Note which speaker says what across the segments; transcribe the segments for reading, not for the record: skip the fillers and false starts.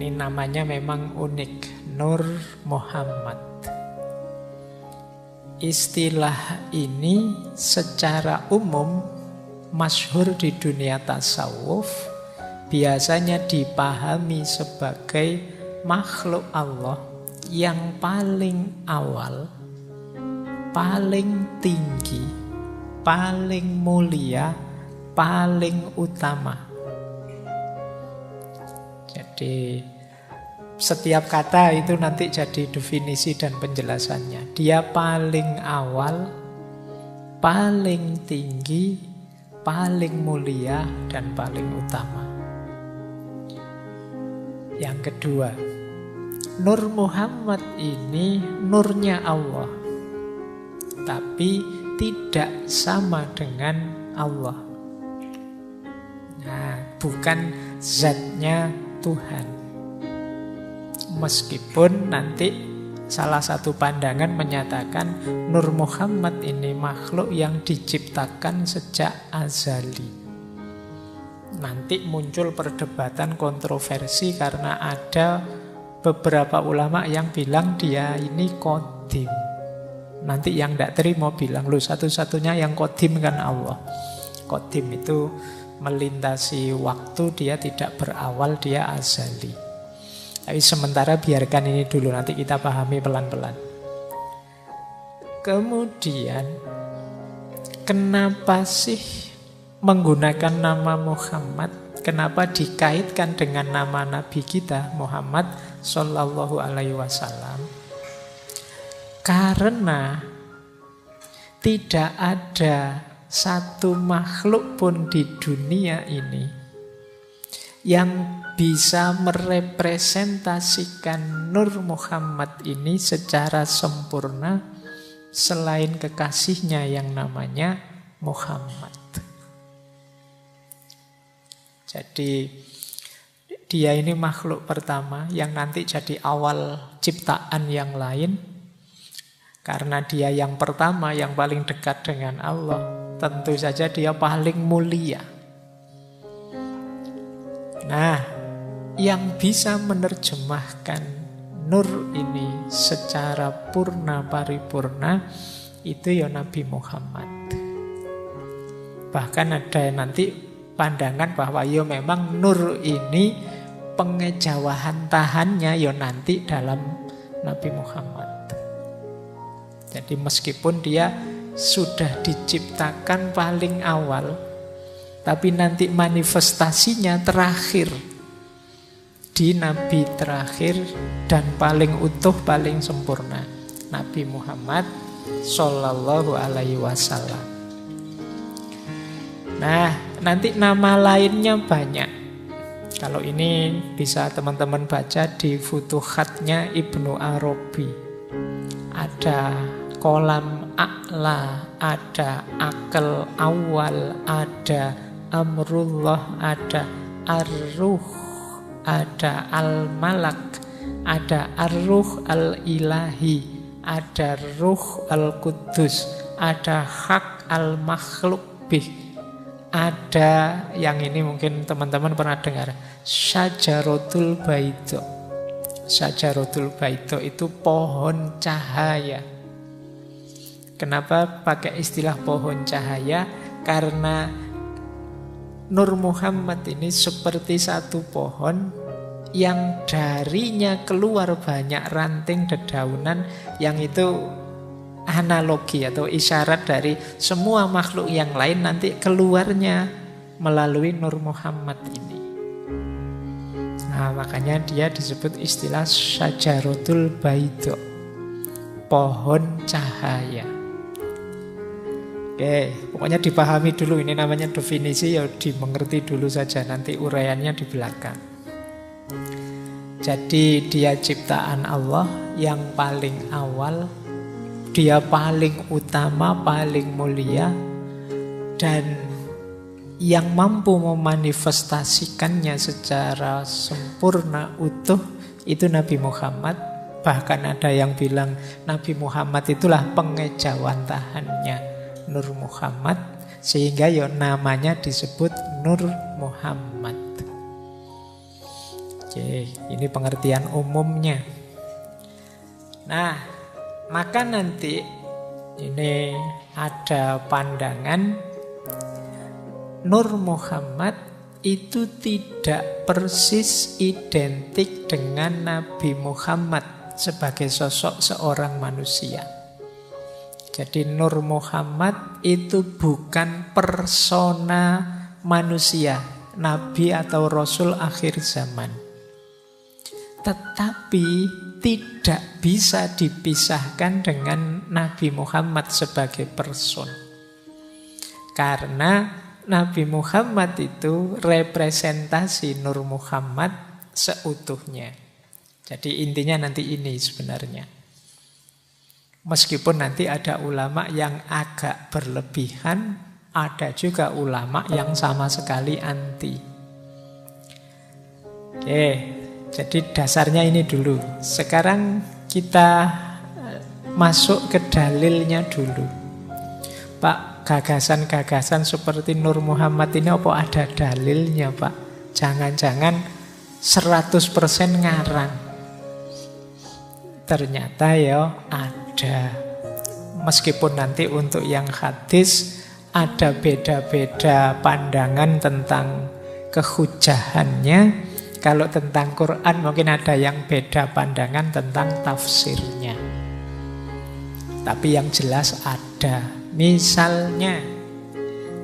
Speaker 1: Ini namanya memang unik, Nur Muhammad. Istilah ini secara umum masyhur di dunia tasawuf, biasanya dipahami sebagai makhluk Allah yang paling awal, paling tinggi, paling mulia, paling utama. Jadi setiap kata itu nanti jadi definisi dan penjelasannya. Dia paling awal, paling tinggi, paling mulia, dan paling utama. Yang kedua, Nur Muhammad ini nurnya Allah, tapi tidak sama dengan Allah. Nah, bukan zatnya Tuhan. Meskipun nanti salah satu pandangan menyatakan Nur Muhammad ini makhluk yang diciptakan sejak azali. Nanti muncul perdebatan kontroversi karena ada beberapa ulama yang bilang dia ini qadim. Nanti yang tidak terima bilang, loh satu-satunya yang qadim kan Allah. Qadim itu melintasi waktu, dia tidak berawal, dia azali. Tapi sementara biarkan ini dulu, nanti kita pahami pelan-pelan. Kemudian, kenapa sih menggunakan nama Muhammad? Kenapa dikaitkan dengan nama Nabi kita, Muhammad Sallallahu Alaihi Wasallam? Karena tidak ada satu makhluk pun di dunia ini yang bisa merepresentasikan Nur Muhammad ini secara sempurna selain kekasihnya yang namanya Muhammad. Jadi dia ini makhluk pertama yang nanti jadi awal ciptaan yang lain. Karena dia yang pertama, yang paling dekat dengan Allah, tentu saja dia paling mulia. Nah, yang bisa menerjemahkan nur ini secara purna paripurna itu ya Nabi Muhammad. Bahkan ada nanti pandangan bahwa ya memang nur ini pengejawahan tahannya ya nanti dalam Nabi Muhammad. Jadi meskipun dia sudah diciptakan paling awal, tapi nanti manifestasinya terakhir di Nabi terakhir dan paling utuh, paling sempurna, Nabi Muhammad Sallallahu Alaihi Wasallam. Nah, nanti nama lainnya banyak. Kalau ini bisa teman-teman baca di Futuhatnya Ibnu Arabi. Ada kolam a'la, ada akal awal, ada amrullah, ada ar-ruh, ada al-malak, ada ar-ruh al-ilahi, ada ruh al-qudus, ada hak al-makhluk bih, ada yang ini mungkin teman-teman pernah dengar, syajaratul baidho. Syajaratul baidho itu pohon cahaya. Kenapa pakai istilah pohon cahaya? Karena Nur Muhammad ini seperti satu pohon yang darinya keluar banyak ranting dedaunan, yang itu analogi atau isyarat dari semua makhluk yang lain nanti keluarnya melalui Nur Muhammad ini. Nah, makanya dia disebut istilah syajaratul baidho, pohon cahaya. Oke, pokoknya dipahami dulu, ini namanya definisi, ya dimengerti dulu saja, nanti uraiannya di belakang. Jadi dia ciptaan Allah yang paling awal, dia paling utama, paling mulia, dan yang mampu memanifestasikannya secara sempurna utuh itu Nabi Muhammad. Bahkan ada yang bilang Nabi Muhammad itulah pengejawantahannya Nur Muhammad, sehingga ya namanya disebut Nur Muhammad. Oke, ini pengertian umumnya. Nah, maka nanti ini ada pandangan Nur Muhammad itu tidak persis identik dengan Nabi Muhammad sebagai sosok seorang manusia. Jadi Nur Muhammad itu bukan persona manusia, Nabi atau Rasul akhir zaman. Tetapi tidak bisa dipisahkan dengan Nabi Muhammad sebagai person. Karena Nabi Muhammad itu representasi Nur Muhammad seutuhnya. Jadi intinya nanti ini sebenarnya. Meskipun nanti ada ulama yang agak berlebihan, ada juga ulama yang sama sekali anti. Oke. Jadi dasarnya ini dulu. Sekarang kita masuk ke dalilnya dulu. Pak, gagasan-gagasan seperti Nur Muhammad ini apa ada dalilnya, Pak? Jangan-jangan 100% ngarang. Ternyata ya ada. Meskipun nanti untuk yang hadis ada beda-beda pandangan tentang kehujahannya. Kalau tentang Quran mungkin ada yang beda pandangan tentang tafsirnya. Tapi yang jelas ada. Misalnya,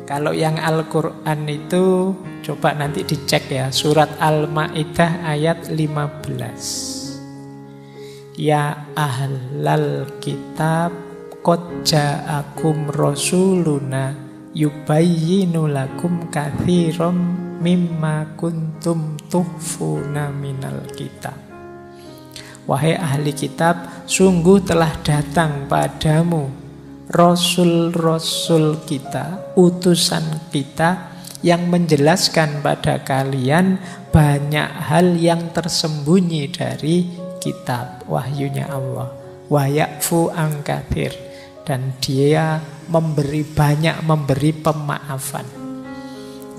Speaker 1: kalau yang Al-Quran itu, coba nanti dicek ya, surat Al-Ma'idah ayat 15. Ya ahlal kitab, qad ja'akum rasuluna yubayyinu lakum katsiran mimma kuntum tuhfuna minal kitab. Wahai ahli kitab, sungguh telah datang padamu Rasul-Rasul kita, utusan kita, yang menjelaskan pada kalian banyak hal yang tersembunyi dari kitab wahyunya Allah. Wa ya'fu an katsir, dan dia banyak memberi pemaafan.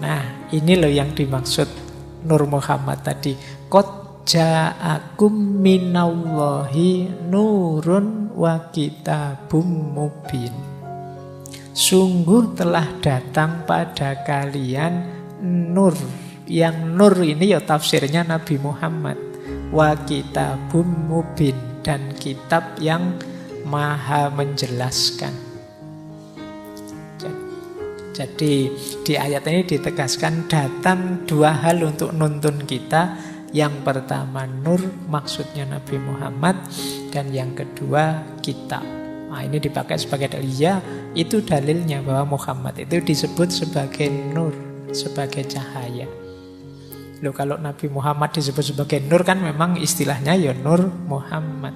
Speaker 1: Nah, ini loh yang dimaksud Nur Muhammad tadi. Qad ja'akum minallahi nurun wa kitabum mubin. Sungguh telah datang pada kalian nur. Yang nur ini ya tafsirnya Nabi Muhammad. Wa kitabum mubin, dan kitab yang maha menjelaskan. Jadi di ayat ini ditegaskan datang dua hal untuk nuntun kita. Yang pertama nur, maksudnya Nabi Muhammad. Dan yang kedua kitab. Nah, ini dipakai sebagai dalil. Ya, itu dalilnya bahwa Muhammad itu disebut sebagai nur, sebagai cahaya. Loh, kalau Nabi Muhammad disebut sebagai nur kan memang istilahnya ya Nur Muhammad.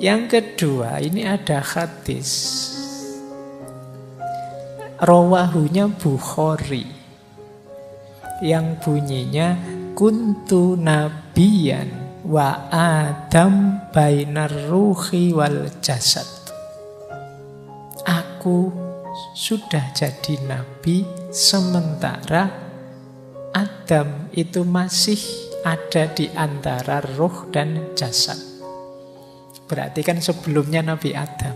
Speaker 1: Yang kedua, ini ada hadis. Rawahunya Bukhari yang bunyinya kuntu nabiyan wa adam bainar ruhi wal jasad. Aku sudah jadi nabi sementara Adam itu masih ada di antara ruh dan jasad. Berarti kan sebelumnya Nabi Adam.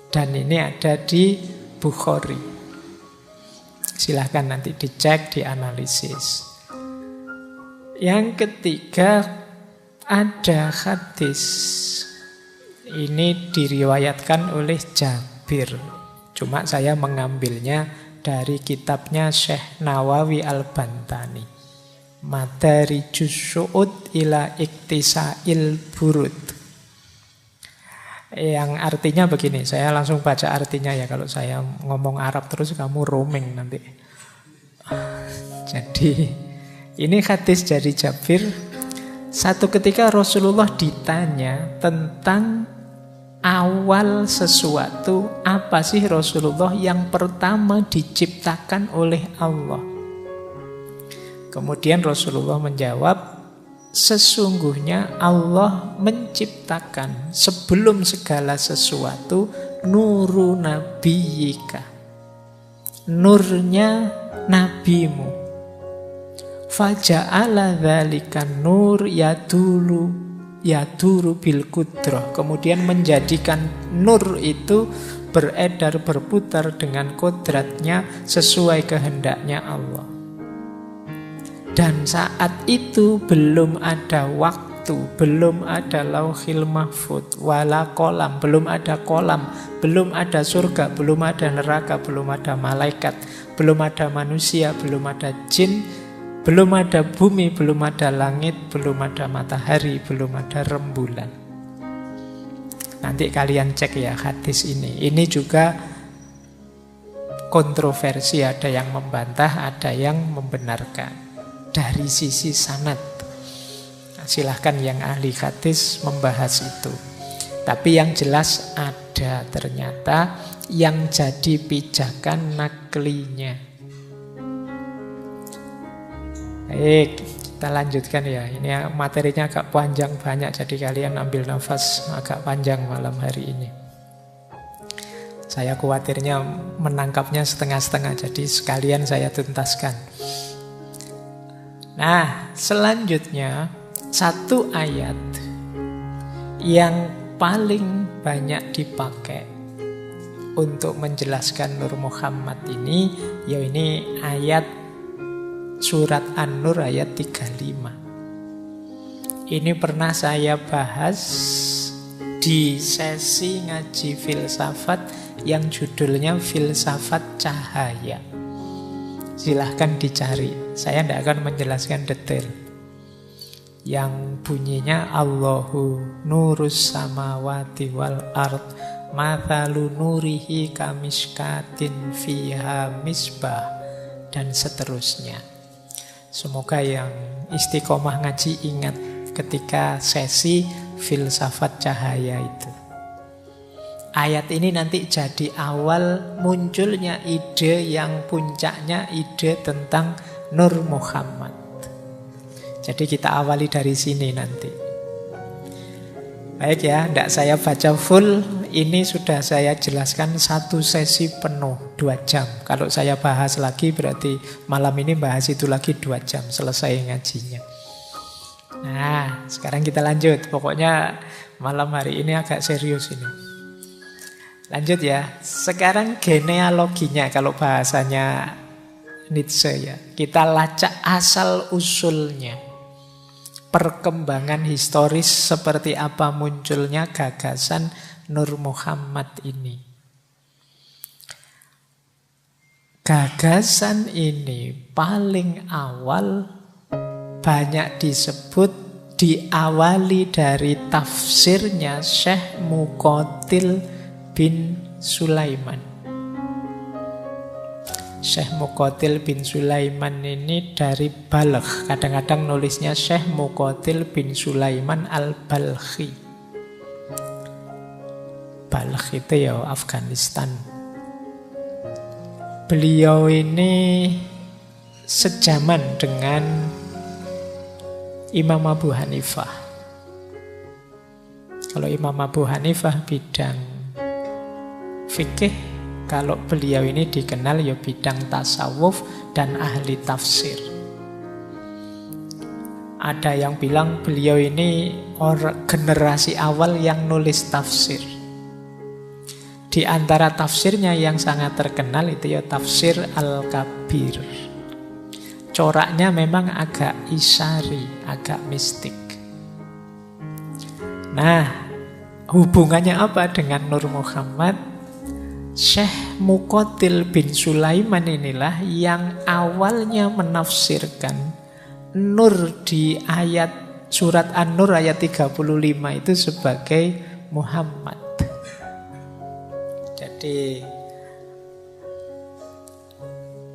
Speaker 1: Dan ini ada di Bukhari. Silahkan nanti dicek, dianalisis. Yang ketiga ada hadis. Ini diriwayatkan oleh Jabir. Cuma saya mengambilnya dari kitabnya Syekh Nawawi Al-Bantani. Madarijus Su'ud ila Iktisail Burud. Yang artinya begini, saya langsung baca artinya ya. Kalau saya ngomong Arab terus kamu roaming nanti. Jadi ini hadis dari Jabir. Satu ketika Rasulullah ditanya tentang awal sesuatu, apa sih Rasulullah yang pertama diciptakan oleh Allah. Kemudian Rasulullah menjawab, sesungguhnya Allah menciptakan sebelum segala sesuatu nuru nabiyika, nurnya nabimu. Faja'ala dzalikan nur yaduru bil qudrah. Kemudian menjadikan nur itu beredar, berputar dengan kodratnya sesuai kehendaknya Allah. Dan saat itu belum ada waktu, belum ada lauhil mahfud, wala kolam, belum ada kolam, belum ada surga, belum ada neraka, belum ada malaikat, belum ada manusia, belum ada jin, belum ada bumi, belum ada langit, belum ada matahari, belum ada rembulan. Nanti kalian cek ya hadis ini. Ini juga kontroversi, ada yang membantah, ada yang membenarkan. Dari sisi sanad, nah, silahkan yang ahli hadis membahas itu. Tapi yang jelas ada ternyata yang jadi pijakan naklinya. Baik, kita lanjutkan ya. Ini materinya agak panjang banyak, jadi kalian ambil nafas agak panjang malam hari ini. Saya khawatirnya menangkapnya setengah-setengah, jadi sekalian saya tuntaskan. Nah, selanjutnya satu ayat yang paling banyak dipakai untuk menjelaskan Nur Muhammad ini, yaitu ayat surat An-Nur ayat 35. Ini pernah saya bahas di sesi ngaji filsafat yang judulnya Filsafat Cahaya. Silahkan dicari, saya tidak akan menjelaskan detail. Yang bunyinya Allahu nurus samawati wal ard mathalu nurihi kamiskatin fiha misbah, dan seterusnya. Semoga yang istiqomah ngaji ingat ketika sesi filsafat cahaya itu. Ayat ini nanti jadi awal munculnya ide yang puncaknya ide tentang Nur Muhammad. Jadi kita awali dari sini nanti. Baik ya, tidak saya baca full. Ini sudah saya jelaskan satu sesi penuh 2 jam. Kalau saya bahas lagi berarti malam ini bahas itu lagi 2 jam selesai ngajinya. Nah, sekarang kita lanjut. Pokoknya malam hari ini agak serius ini. Lanjut ya. Sekarang genealoginya kalau bahasanya Nietzsche ya. Kita lacak asal usulnya. Perkembangan historis seperti apa munculnya gagasan Nur Muhammad ini. Gagasan ini paling awal banyak disebut diawali dari tafsirnya Syekh Muqatil bin Sulaiman. Syekh Muqatil bin Sulaiman ini dari Balkh. Kadang-kadang nulisnya Syekh Muqatil bin Sulaiman al-Balkhi. Balkh itu ya Afghanistan. Beliau ini sejaman dengan Imam Abu Hanifah. Kalau Imam Abu Hanifah bidang fikih, kalau beliau ini dikenal ya bidang tasawuf dan ahli tafsir. Ada yang bilang beliau ini generasi awal yang nulis tafsir. Di antara tafsirnya yang sangat terkenal itu ya tafsir Al-Kabir. Coraknya memang agak isyari, agak mistik. Nah, hubungannya apa dengan Nur Muhammad? Syekh Muqatil bin Sulaiman inilah yang awalnya menafsirkan Nur di ayat surat An-Nur ayat 35 itu sebagai Muhammad. Jadi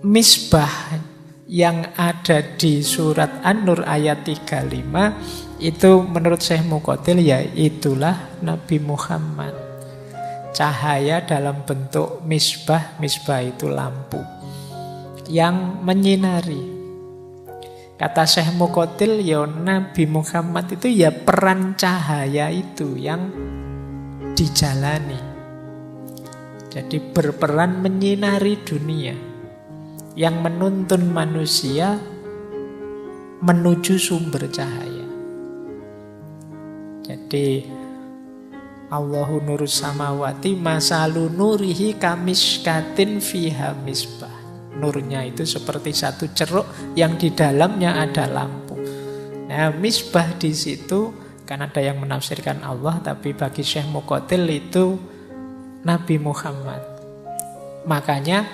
Speaker 1: misbah yang ada di surat An-Nur ayat 35 itu menurut Syekh Muqatil ya itulah Nabi Muhammad. Cahaya dalam bentuk misbah, misbah itu lampu yang menyinari. Kata Syekh Muqatil ya Nabi Muhammad itu ya peran cahaya itu yang dijalani. Jadi berperan menyinari dunia, yang menuntun manusia menuju sumber cahaya. Jadi Allahu nurus samawati masalu nurihi kamiskatin fiha misbah. Nurnya itu seperti satu ceruk yang di dalamnya ada lampu. Nah, misbah di situ kan ada yang menafsirkan Allah, tapi bagi Syekh Muqatil itu Nabi Muhammad. Makanya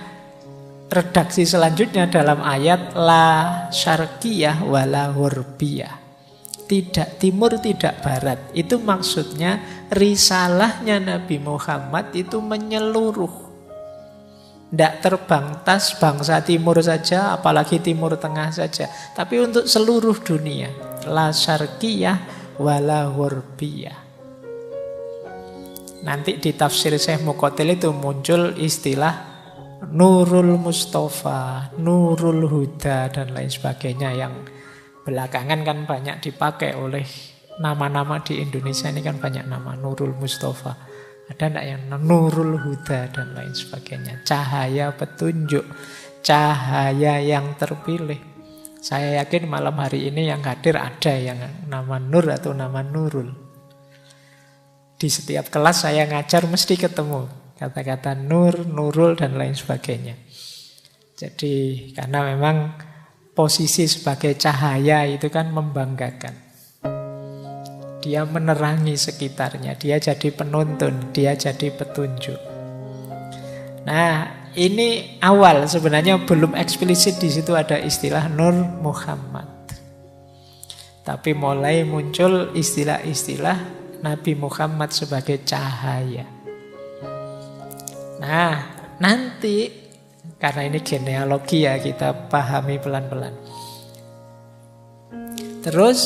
Speaker 1: redaksi selanjutnya dalam ayat la syarqiyah wala hurbiyah. Tidak timur, tidak barat. Itu maksudnya risalahnya Nabi Muhammad itu menyeluruh. Tidak terbangtas bangsa timur saja, apalagi timur tengah saja. Tapi untuk seluruh dunia. La syarqiyah wala hurbiyah. Nanti di tafsir Syekh Muqatil itu muncul istilah Nurul Mustafa, Nurul Huda, dan lain sebagainya yang belakangan kan banyak dipakai oleh nama-nama di Indonesia ini kan banyak nama. Nurul Mustafa, ada enggak yang Nurul Huda dan lain sebagainya. Cahaya petunjuk, cahaya yang terpilih. Saya yakin malam hari ini yang hadir ada yang nama Nur atau nama Nurul. Di setiap kelas saya ngajar mesti ketemu kata-kata Nur, Nurul dan lain sebagainya. Jadi karena memang posisi sebagai cahaya itu kan membanggakan. Dia menerangi sekitarnya, dia jadi penuntun, dia jadi petunjuk. Nah, ini awal sebenarnya belum eksplisit di situ ada istilah Nur Muhammad. Tapi mulai muncul istilah-istilah Nabi Muhammad sebagai cahaya. Nah, nanti karena ini genealogi ya, kita pahami pelan-pelan. Terus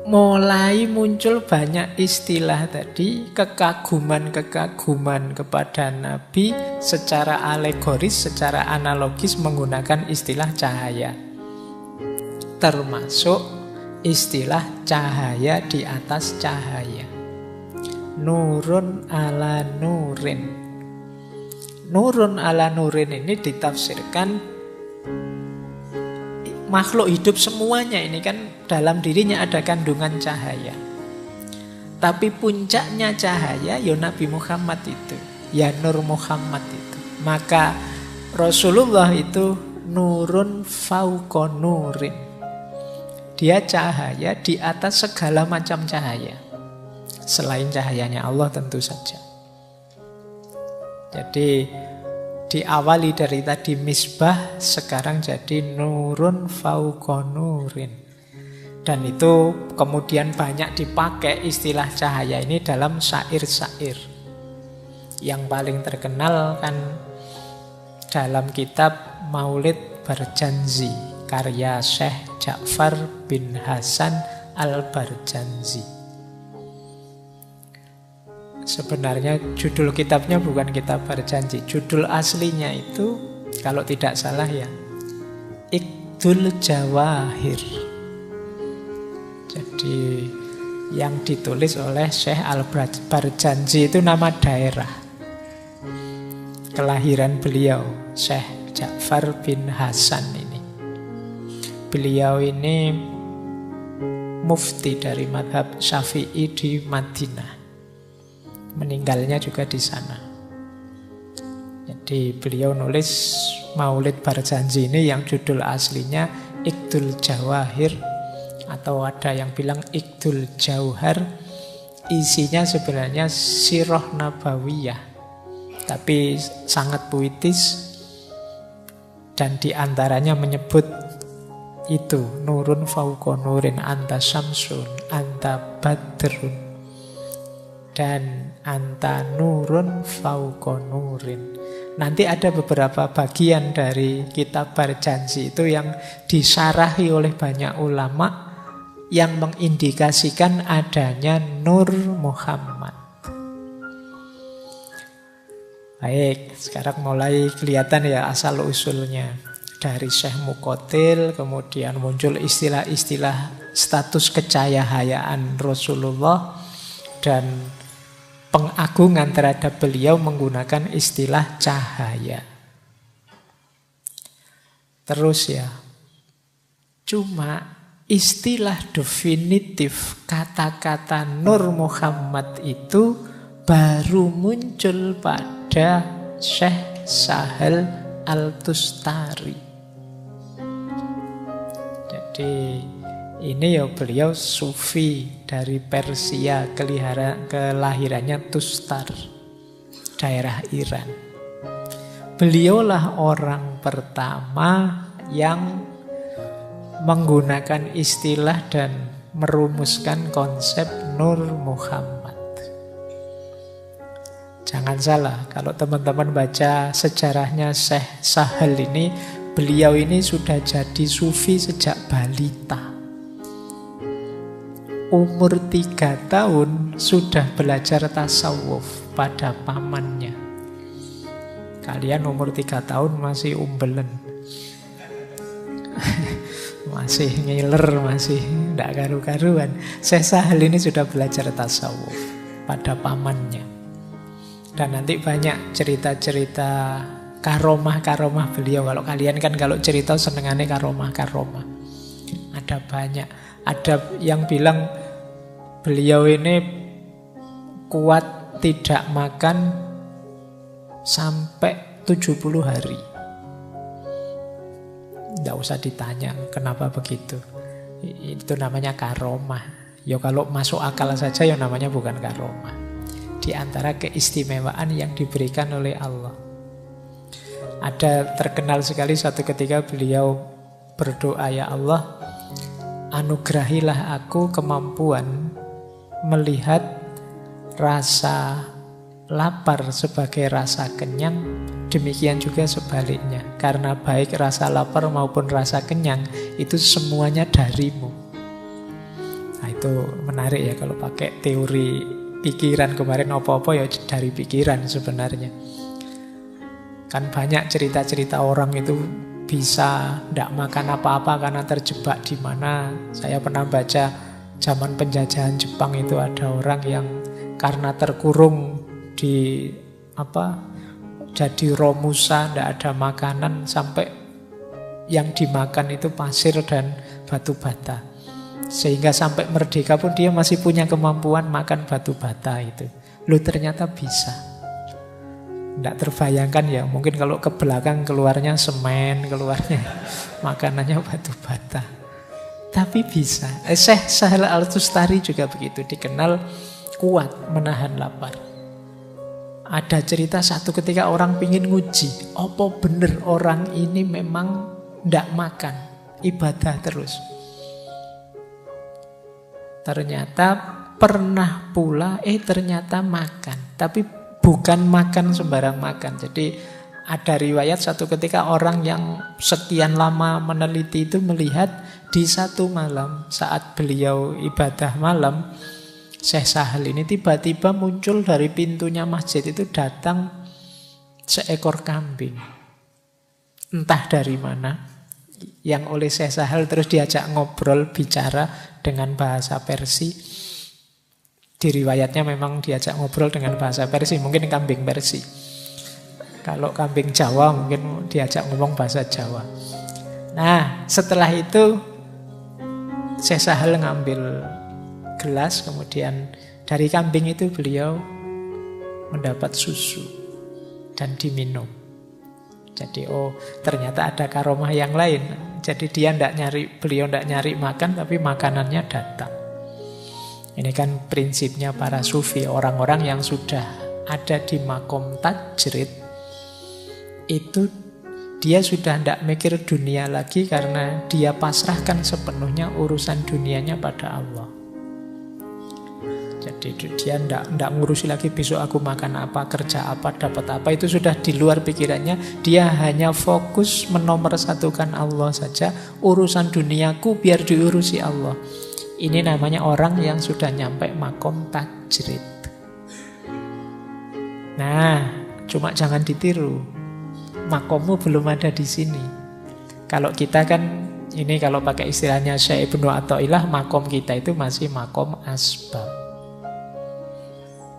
Speaker 1: mulai muncul banyak istilah tadi, kekaguman-kekaguman kepada Nabi secara alegoris, secara analogis menggunakan istilah cahaya. Termasuk istilah cahaya di atas cahaya. Nurun ala nurin. Nurun ala nurin ini ditafsirkan makhluk hidup semuanya ini kan dalam dirinya ada kandungan cahaya. Tapi puncaknya cahaya ya Nabi Muhammad itu, ya Nur Muhammad itu. Maka Rasulullah itu nurun fauqa nurin. Dia cahaya di atas segala macam cahaya. Selain cahayanya Allah tentu saja. Jadi diawali dari tadi misbah, sekarang jadi nurun fauqa nurin. Dan itu kemudian banyak dipakai istilah cahaya ini dalam syair-syair. Yang paling terkenal kan dalam kitab Maulid Barjanzi, karya Syekh Ja'far bin Hasan Al-Barjanzi. Sebenarnya judul kitabnya bukan kitab Barjanzi. Judul aslinya itu kalau tidak salah ya Iqdul Jawahir. Jadi yang ditulis oleh Syekh Al-Barjanzi itu nama daerah kelahiran beliau, Syekh Ja'far bin Hasan ini. Beliau ini mufti dari madhab Syafi'i di Madinah. Meninggalnya juga di sana. Jadi beliau nulis Maulid Barjanzi ini yang judul aslinya Iqdul Jawahir, atau ada yang bilang Iqdul Jauhar. Isinya sebenarnya sirah nabawiyah, tapi sangat puitis. Dan diantaranya menyebut itu nurun fauqa nurin, anta syamsun, anta badrun, dan anta nurun fauqa nurin. Nanti ada beberapa bagian dari kitab Barjanzi itu yang disarahi oleh banyak ulama yang mengindikasikan adanya Nur Muhammad. Baik, sekarang mulai kelihatan ya asal usulnya. Dari Syekh Muqatil kemudian muncul istilah-istilah status kecahayaan Rasulullah dan pengagungan terhadap beliau menggunakan istilah cahaya. Terus ya, Cuma istilah definitif kata-kata Nur Muhammad itu baru muncul pada Syekh Sahal Al-Tustari. Jadi ini ya beliau sufi dari Persia, kelahirannya Tustar, daerah Iran. Beliaulah orang pertama yang menggunakan istilah dan merumuskan konsep Nur Muhammad. Jangan salah, kalau teman-teman baca sejarahnya Syekh Sahal ini, beliau ini sudah jadi sufi sejak balita. Umur 3 tahun sudah belajar tasawuf pada pamannya. Kalian umur 3 tahun masih umbelen. Masih ngiler, masih tidak karu-karuan. Syekh Sahal ini sudah belajar tasawuf pada pamannya. Dan nanti banyak cerita-cerita karomah-karomah beliau. Kalau kalian kan kalau cerita senengannya karomah-karomah. Ada banyak. Ada yang bilang beliau ini kuat tidak makan sampai 70 hari. Tidak usah ditanya kenapa begitu. Itu namanya karomah. Ya kalau masuk akal saja ya namanya bukan karomah. Di antara keistimewaan yang diberikan oleh Allah. Ada terkenal sekali suatu ketika beliau berdoa, ya Allah, anugerahilah aku kemampuan melihat rasa lapar sebagai rasa kenyang. Demikian juga sebaliknya. Karena baik rasa lapar maupun rasa kenyang itu semuanya darimu. Nah itu menarik ya kalau pakai teori pikiran kemarin, apa-apa ya dari pikiran sebenarnya. Kan banyak cerita-cerita orang itu bisa tidak makan apa-apa karena terjebak di mana. Saya pernah baca zaman penjajahan Jepang itu ada orang yang karena terkurung di jadi romusa, tidak ada makanan, sampai yang dimakan itu pasir dan batu bata. Sehingga sampai merdeka pun dia masih punya kemampuan makan batu bata itu. Loh ternyata bisa. Tidak terbayangkan ya, mungkin kalau ke belakang keluarnya semen, keluarnya makanannya batu bata. Tapi bisa. Syekh Sahal Al-Tustari juga begitu, dikenal kuat menahan lapar. Ada cerita satu ketika orang pingin nguji, apa bener orang ini memang tidak makan, ibadah terus. Ternyata pernah pula, ternyata makan. Tapi bukan makan sembarang makan. Jadi ada riwayat satu ketika orang yang sekian lama meneliti itu melihat di satu malam saat beliau ibadah malam, Syekh Sahal ini tiba-tiba muncul dari pintunya masjid itu datang seekor kambing. Entah dari mana. Yang oleh Syekh Sahal terus diajak ngobrol, bicara dengan bahasa Persia. Di riwayatnya memang diajak ngobrol dengan bahasa Persia, mungkin kambing Persia. Kalau kambing Jawa mungkin diajak ngomong bahasa Jawa. Nah, setelah itu Syekh Sahal ngambil gelas, kemudian dari kambing itu beliau mendapat susu dan diminum. Jadi ternyata ada karomah yang lain. Jadi beliau tidak nyari makan, tapi makanannya datang. Ini kan prinsipnya para sufi, orang-orang yang sudah ada di makom tajrid, itu dia sudah tidak mikir dunia lagi karena dia pasrahkan sepenuhnya urusan dunianya pada Allah. Jadi dia tidak ngurusi lagi besok aku makan apa, kerja apa, dapat apa. Itu sudah di luar pikirannya. Dia hanya fokus menomorsatukan Allah saja. Urusan duniaku biar diurusi Allah. Ini namanya orang yang sudah nyampe makom tajrid. Nah, cuma jangan ditiru. Makommu belum ada di sini. Kalau kita kan, ini kalau pakai istilahnya Syekh Ibnu Athaillah, makom kita itu masih makom asbab.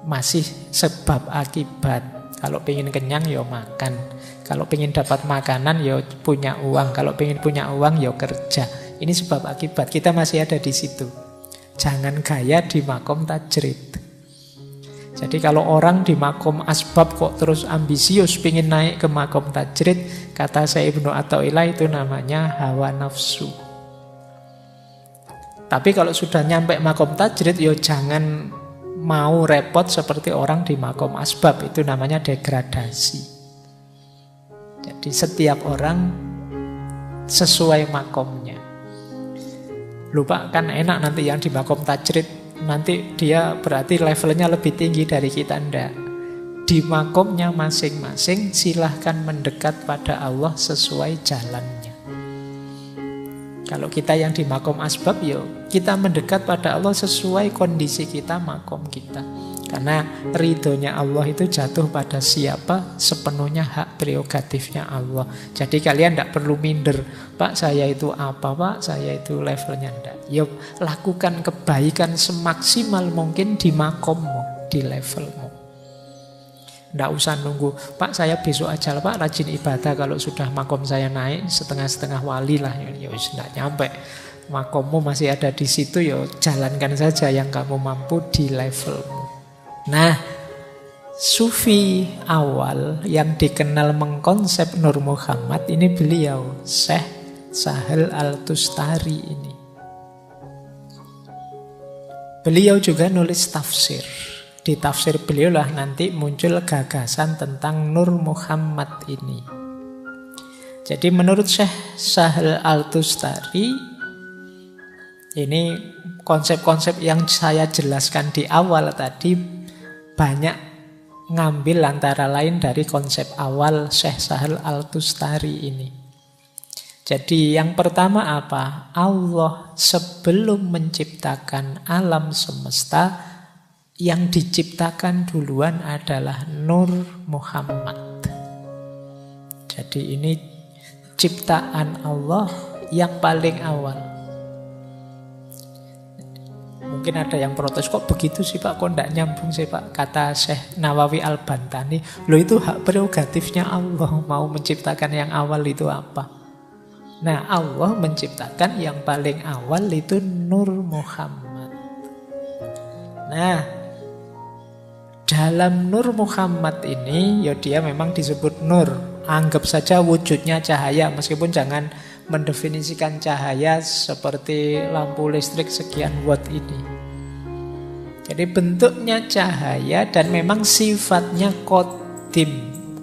Speaker 1: Masih sebab akibat. Kalau pengen kenyang ya makan. Kalau pengen dapat makanan ya punya uang. Kalau pengen punya uang ya kerja. Ini sebab akibat, kita masih ada di situ. Jangan gaya di makom tajrid. Jadi kalau orang di makom asbab kok terus ambisius pingin naik ke makom tajrid, kata saya Ibnu Athaillah itu namanya hawa nafsu. Tapi kalau sudah nyampe makom tajrid, yo jangan mau repot seperti orang di makom asbab, itu namanya degradasi. Jadi setiap orang sesuai makomnya. Lupa kan enak nanti yang di makom tajrid, nanti dia berarti levelnya lebih tinggi dari kita. Ndak. Di makomnya masing-masing silahkan mendekat pada Allah sesuai jalannya. Kalau kita yang di makom asbab, yo kita mendekat pada Allah sesuai kondisi kita, makom kita. Karena ridhonya Allah itu jatuh pada siapa, sepenuhnya hak prerogatifnya Allah. Jadi kalian tidak perlu minder, Pak saya itu apa, Pak saya itu levelnya enggak. Yo lakukan kebaikan semaksimal mungkin di makommu, di levelmu. Tidak usah nunggu, Pak saya besok aja Pak rajin ibadah, kalau sudah makom saya naik setengah-setengah wali lah, ya sudah nyampe. Makommu masih ada di situ, ya jalankan saja yang kamu mampu di levelmu. Nah, Sufi awal yang dikenal mengkonsep Nur Muhammad ini beliau, Syekh Sahal Al-Tustari ini. Beliau juga nulis tafsir. Di tafsir beliau lah nanti muncul gagasan tentang Nur Muhammad ini. Jadi menurut Syekh Sahal Al-Tustari, ini konsep-konsep yang saya jelaskan di awal tadi banyak ngambil antara lain dari konsep awal Syekh Sahal Al-Tustari ini. Jadi yang pertama apa? Allah sebelum menciptakan alam semesta, yang diciptakan duluan adalah Nur Muhammad. Jadi ini ciptaan Allah yang paling awal. Mungkin ada yang protes, kok begitu sih Pak, kok tidak nyambung sih Pak. Kata Syekh Nawawi Al-Bantani, loh itu hak prerogatifnya Allah, mau menciptakan yang awal itu apa. Nah Allah menciptakan yang paling awal itu Nur Muhammad. Nah dalam Nur Muhammad ini, ya dia memang disebut Nur. Anggap saja wujudnya cahaya, meskipun jangan mendefinisikan cahaya seperti lampu listrik sekian watt ini. Jadi bentuknya cahaya dan memang sifatnya qadim.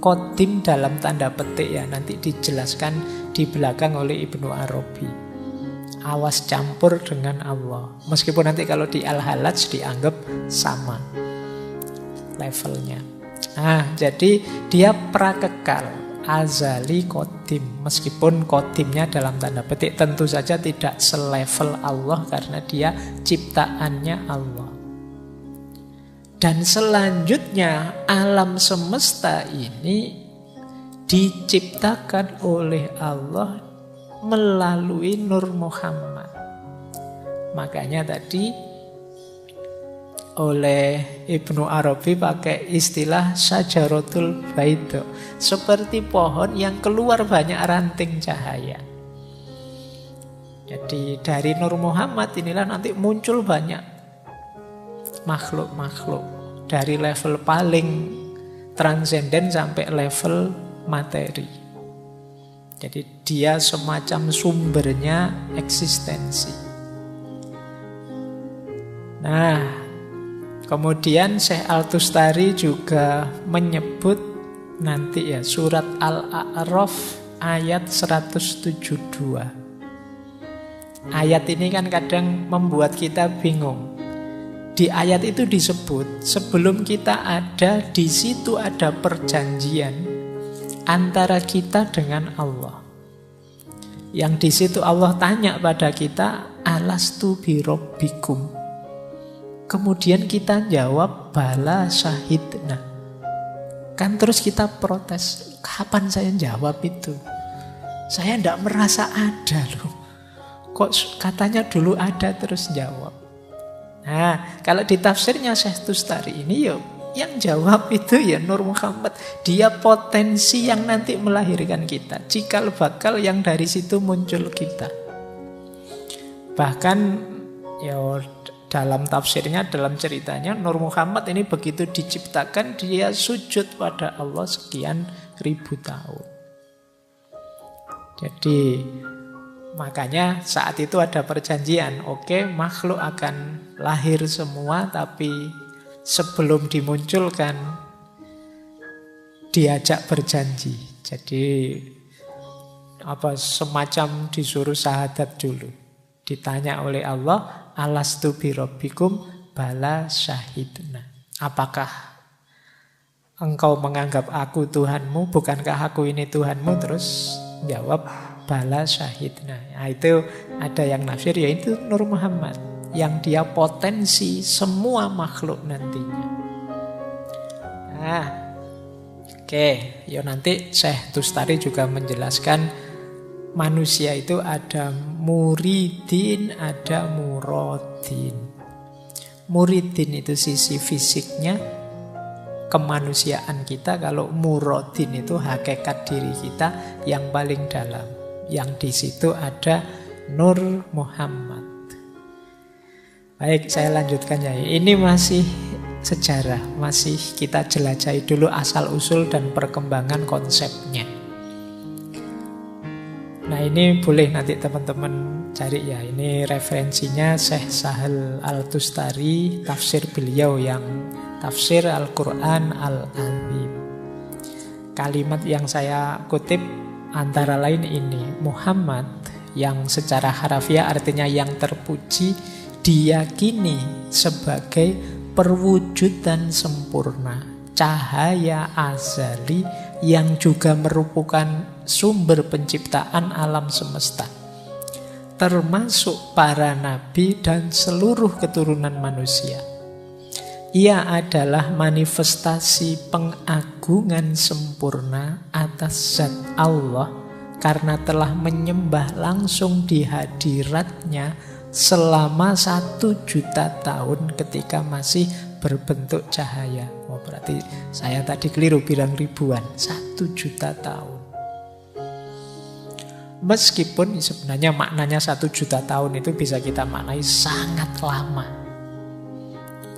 Speaker 1: Qadim dalam tanda petik ya, nanti dijelaskan di belakang oleh Ibnu Arabi. Awas campur dengan Allah. Meskipun nanti kalau di Al-Halaj dianggap sama levelnya. Nah, jadi dia prakekal. Azali qadim, meskipun qadimnya dalam tanda petik tentu saja tidak selevel Allah karena dia ciptaannya Allah. Dan selanjutnya alam semesta ini diciptakan oleh Allah melalui Nur Muhammad. Makanya tadi oleh Ibnu Arabi pakai istilah syajaratul baida, seperti pohon yang keluar banyak ranting cahaya. Jadi dari Nur Muhammad inilah nanti muncul banyak makhluk-makhluk dari level paling transenden sampai level materi. Jadi dia semacam sumbernya eksistensi. Nah, kemudian Syekh Al-Tustari juga menyebut nanti ya surat Al-A'raf ayat 172. Ayat ini kan kadang membuat kita bingung. Di ayat itu disebut sebelum kita ada, di situ ada perjanjian antara kita dengan Allah. Yang di situ Allah tanya pada kita, alastu bi rabbikum. Kemudian kita jawab bala syahidna. Kan terus kita protes, kapan saya jawab itu? Saya tidak merasa ada loh. Kok katanya dulu ada terus jawab. Nah, kalau di tafsirnya Syekh Tustari ini yang jawab itu ya Nur Muhammad. Dia potensi yang nanti melahirkan kita. Cikal bakal yang dari situ muncul kita. Bahkan ya dalam tafsirnya, dalam ceritanya, Nur Muhammad ini begitu diciptakan, dia sujud pada Allah sekian ribu tahun. Jadi makanya saat itu ada perjanjian, oke, makhluk akan lahir semua, tapi sebelum dimunculkan diajak berjanji. Jadi semacam disuruh syahadat dulu. Ditanya oleh Allah, alastu birabbikum, bala syahidna. Apakah engkau menganggap aku Tuhanmu? Bukankah aku ini Tuhanmu? Terus jawab, bala syahidna. Nah, itu ada yang nafsir, yaitu Nur Muhammad, yang dia potensi semua makhluk nantinya. Nah, oke, ya nanti Syekh Tustari juga menjelaskan manusia itu ada muridin, ada murodin. Muridin itu sisi fisiknya, kemanusiaan kita. Kalau murodin itu hakikat diri kita yang paling dalam, yang di situ ada Nur Muhammad. Baik, saya lanjutkan ya. Ini masih sejarah, masih kita jelajahi dulu asal-usul dan perkembangan konsepnya. Nah, ini boleh nanti teman-teman cari ya. Ini referensinya Syekh Sahal Al-Tustari, tafsir beliau yang tafsir Al-Quran Al-Azim. Kalimat yang saya kutip antara lain ini, Muhammad yang secara harafiah artinya yang terpuji, diyakini sebagai perwujudan sempurna, cahaya azali yang juga merupakan sumber penciptaan alam semesta, termasuk para nabi dan seluruh keturunan manusia. Ia adalah manifestasi pengagungan sempurna atas zat Allah karena telah menyembah langsung di hadiratnya selama 1 juta tahun ketika masih berbentuk cahaya. Oh, berarti saya tadi keliru bilang ribuan, 1 juta tahun. Meskipun sebenarnya maknanya 1 juta tahun itu bisa kita maknai sangat lama.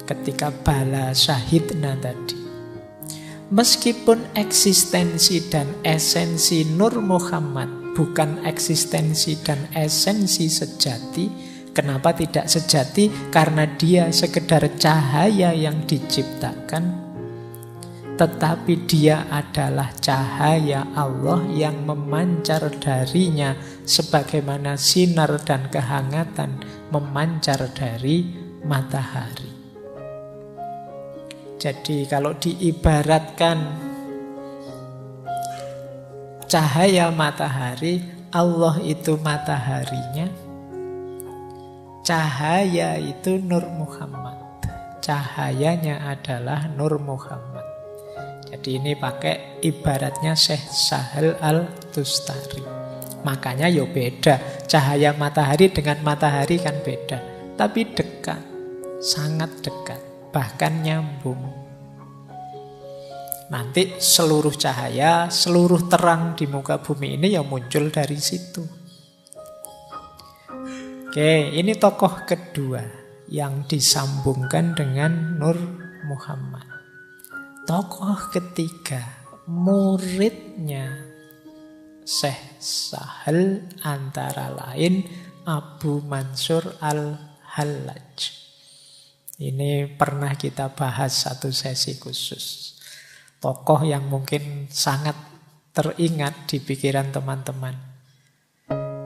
Speaker 1: Ketika bala syahidna tadi. Meskipun eksistensi dan esensi Nur Muhammad bukan eksistensi dan esensi sejati. Kenapa tidak sejati? Karena dia sekedar cahaya yang diciptakan, tetapi dia adalah cahaya Allah yang memancar darinya sebagaimana sinar dan kehangatan memancar dari matahari. Jadi kalau diibaratkan cahaya matahari, Allah itu mataharinya, cahaya itu Nur Muhammad. Cahayanya adalah Nur Muhammad. Jadi ini pakai ibaratnya Syekh Sahal Al-Tustari. Makanya ya beda. Cahaya matahari dengan matahari kan beda. Tapi dekat. Sangat dekat. Bahkan nyambung. Nanti seluruh cahaya, seluruh terang di muka bumi ini ya muncul dari situ. Oke, ini tokoh kedua yang disambungkan dengan Nur Muhammad. Tokoh ketiga, muridnya Syekh Sahal antara lain Abu Mansur Al-Hallaj. Ini pernah kita bahas satu sesi khusus. Tokoh yang mungkin sangat teringat di pikiran teman-teman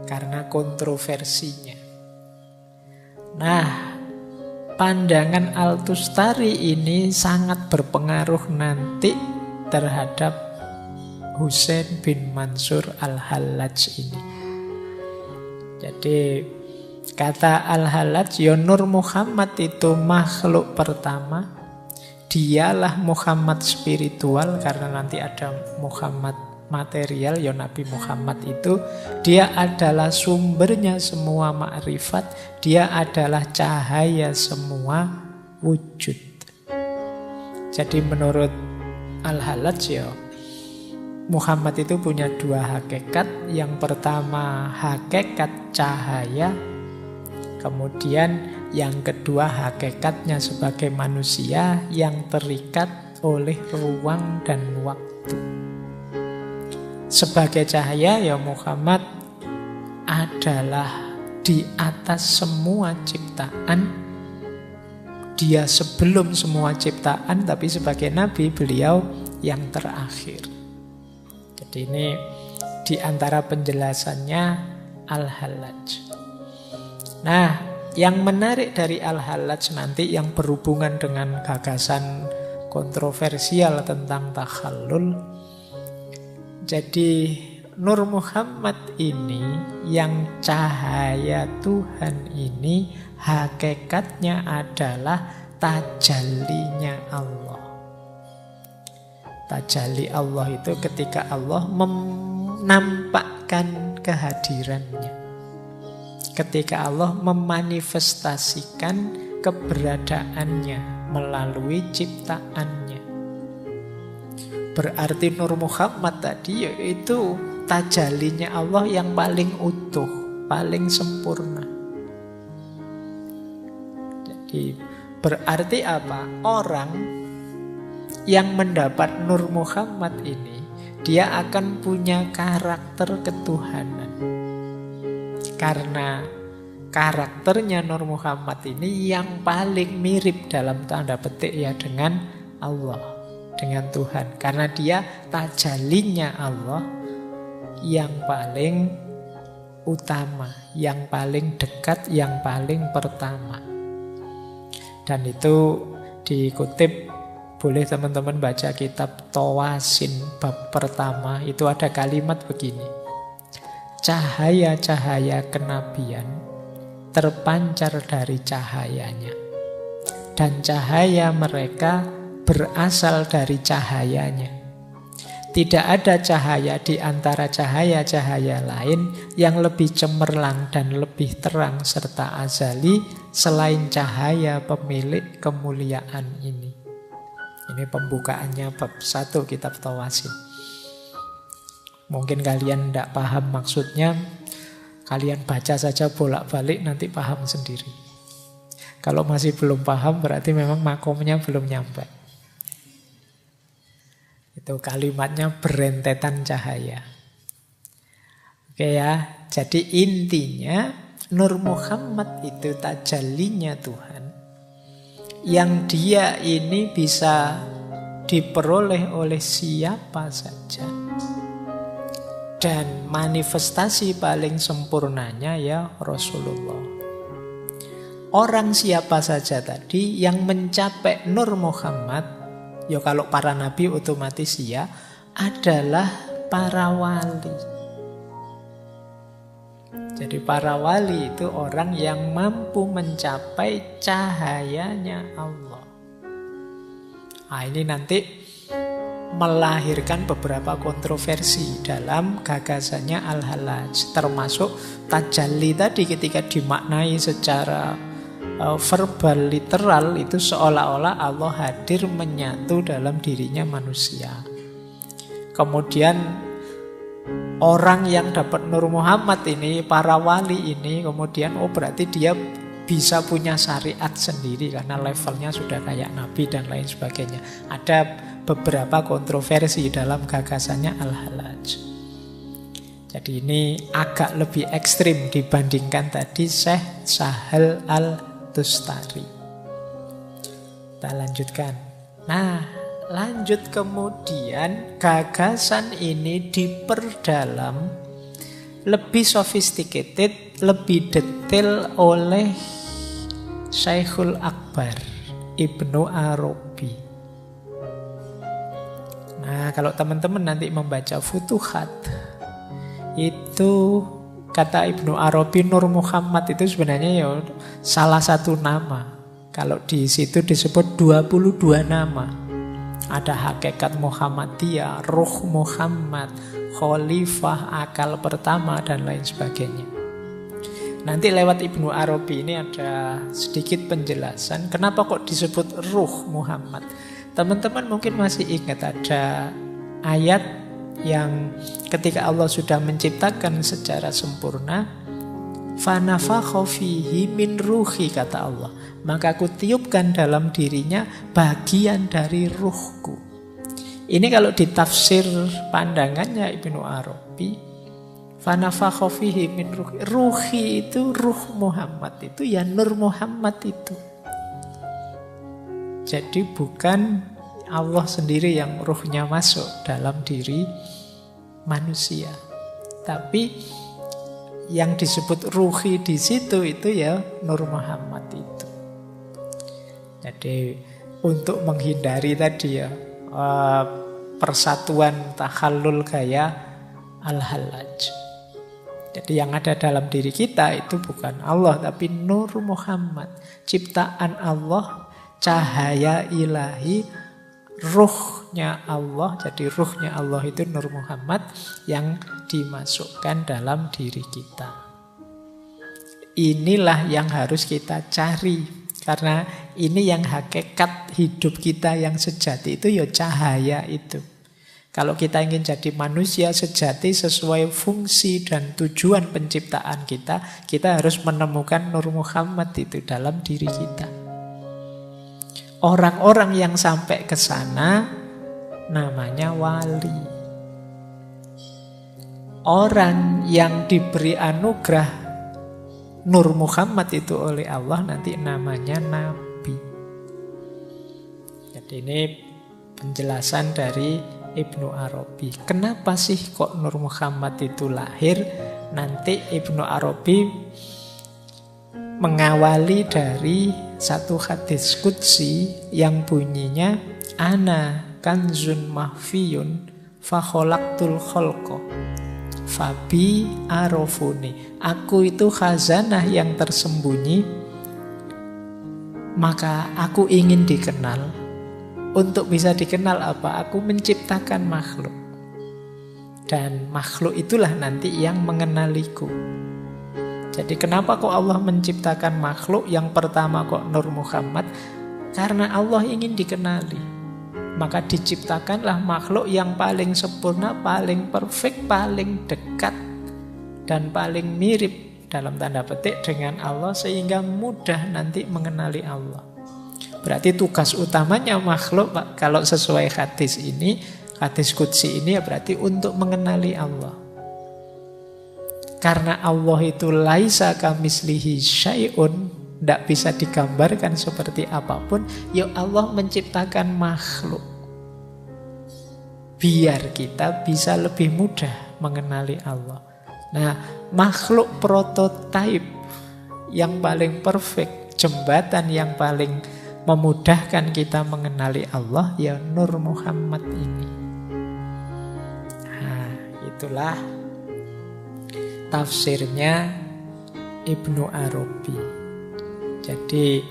Speaker 1: karena kontroversinya. Nah, pandangan Al-Tustari ini sangat berpengaruh nanti terhadap Husain bin Mansur Al-Hallaj ini. Jadi kata Al-Hallaj, ya Nur Muhammad itu makhluk pertama. Dialah Muhammad spiritual karena nanti ada Muhammad material, ya Nabi Muhammad itu. Dia adalah sumbernya semua makrifat. Dia adalah cahaya semua wujud. Jadi menurut Al-Hallaj ya, Muhammad itu punya dua hakikat. Yang pertama hakikat cahaya, Kemudian yang kedua, hakikatnya sebagai manusia yang terikat oleh ruang dan waktu. Sebagai cahaya, ya Muhammad adalah di atas semua ciptaan. Dia sebelum semua ciptaan, tapi sebagai nabi beliau yang terakhir. Jadi ini di antara penjelasannya Al-Hallaj. Nah, yang menarik dari Al-Hallaj nanti yang berhubungan dengan gagasan kontroversial tentang takhallul. Jadi Nur Muhammad ini, yang cahaya Tuhan ini, hakikatnya adalah tajallinya Allah. Tajalli Allah itu ketika Allah menampakkan kehadirannya. Ketika Allah memanifestasikan keberadaannya melalui ciptaannya. Berarti Nur Muhammad tadi yaitu tajallinya Allah yang paling utuh, paling sempurna. Jadi berarti apa? Orang yang mendapat Nur Muhammad ini, dia akan punya karakter ketuhanan. Karena karakternya Nur Muhammad ini yang paling mirip dalam tanda petik ya dengan Allah, dengan Tuhan. Karena dia tajallinya Allah yang paling utama, yang paling dekat, yang paling pertama. Dan itu dikutip, boleh teman-teman baca kitab Tawasin bab pertama, itu ada kalimat begini: cahaya-cahaya kenabian terpancar dari cahayanya, dan cahaya mereka berasal dari cahayanya. Tidak ada cahaya di antara cahaya-cahaya lain yang lebih cemerlang dan lebih terang serta azali selain cahaya pemilik kemuliaan ini. Ini pembukaannya bab 1 kitab Tawasin. Mungkin kalian tidak paham maksudnya, kalian baca saja bolak-balik nanti paham sendiri. Kalau masih belum paham berarti memang makomnya belum nyampe. Itu kalimatnya berentetan cahaya. Oke ya, jadi intinya Nur Muhammad itu tajallinya Tuhan, yang dia ini bisa diperoleh oleh siapa saja. Dan manifestasi paling sempurnanya ya Rasulullah. Orang siapa saja tadi yang mencapai Nur Muhammad, ya kalau para nabi otomatis ya, adalah para wali. Jadi para wali itu orang yang mampu mencapai cahayanya Allah. Nah, ini nanti melahirkan beberapa kontroversi dalam gagasannya Al-Hallaj. Termasuk tajalli tadi ketika dimaknai secara verbal, literal, itu seolah-olah Allah hadir menyatu dalam dirinya manusia. Kemudian orang yang dapat Nur Muhammad ini, para wali ini, kemudian berarti dia bisa punya syariat sendiri karena levelnya sudah kayak nabi dan lain sebagainya. Ada beberapa kontroversi dalam gagasannya Al-Hallaj. Jadi ini agak lebih ekstrim dibandingkan tadi Syekh Sahal Al-Tustari. Kita lanjutkan. Nah, lanjut kemudian gagasan ini diperdalam lebih sophisticated, lebih detail oleh Syekhul Akbar Ibnu Arabi. Nah, kalau teman-teman nanti membaca Futuhat, itu kata Ibnu Arabi Nur Muhammad itu sebenarnya ya salah satu nama. Kalau di situ disebut 22 nama. Ada hakikat Muhammadiyah, Ruh Muhammad, Khalifah, akal pertama, dan lain sebagainya. Nanti lewat Ibnu Arabi ini ada sedikit penjelasan kenapa kok disebut Ruh Muhammad. Teman-teman mungkin masih ingat ada ayat yang ketika Allah sudah menciptakan secara sempurna, Fanafakha fihi min ruhi, kata Allah. Maka aku tiupkan dalam dirinya bagian dari ruhku. Ini kalau ditafsir pandangannya Ibnu Arabi, fanafakha fihi min ruhi. Ruhi itu ruh Muhammad itu ya nur Muhammad itu. Jadi bukan Allah sendiri yang ruhnya masuk dalam diri manusia. Tapi yang disebut ruhi di situ itu ya nur Muhammad itu. Jadi untuk menghindari tadi ya persatuan takhallul gaya al-Hallaj. Jadi yang ada dalam diri kita itu bukan Allah tapi nur Muhammad, ciptaan Allah, cahaya ilahi, ruhnya Allah. Jadi ruhnya Allah itu nur Muhammad yang dimasukkan dalam diri kita. Inilah yang harus kita cari. Karena ini yang hakikat hidup kita yang sejati itu ya cahaya itu. Kalau kita ingin jadi manusia sejati sesuai fungsi dan tujuan penciptaan kita, kita harus menemukan nur Muhammad itu dalam diri kita. Orang-orang yang sampai ke sana namanya wali. Orang yang diberi anugerah nur Muhammad itu oleh Allah nanti namanya Nabi. Jadi ini penjelasan dari Ibnu Arabi. Kenapa sih kok nur Muhammad itu lahir? Nanti Ibnu Arabi mengawali dari satu hadis qudsi yang bunyinya ana kanzun mahfiyun fa khalaqtul khalqa fabi arafuni. Aku itu khazanah yang tersembunyi, maka aku ingin dikenal. Untuk bisa dikenal apa? Aku menciptakan makhluk. Dan makhluk itulah nanti yang mengenaliku. Jadi kenapa kok Allah menciptakan makhluk? Yang pertama kok Nur Muhammad? Karena Allah ingin dikenali. Maka diciptakanlah makhluk yang paling sempurna, paling perfect, paling dekat, dan paling mirip dalam tanda petik dengan Allah, sehingga mudah nanti mengenali Allah. Berarti tugas utamanya makhluk, kalau sesuai hadis ini, hadis qudsi ini, ya berarti untuk mengenali Allah. Karena Allah itu laisa kamislihi syai'un, tidak bisa digambarkan seperti apapun, ya Allah menciptakan makhluk biar kita bisa lebih mudah mengenali Allah. Nah, makhluk prototipe yang paling perfect, jembatan yang paling memudahkan kita mengenali Allah, ya Nur Muhammad ini. Nah, itulah tafsirnya Ibnu Arabi. Jadi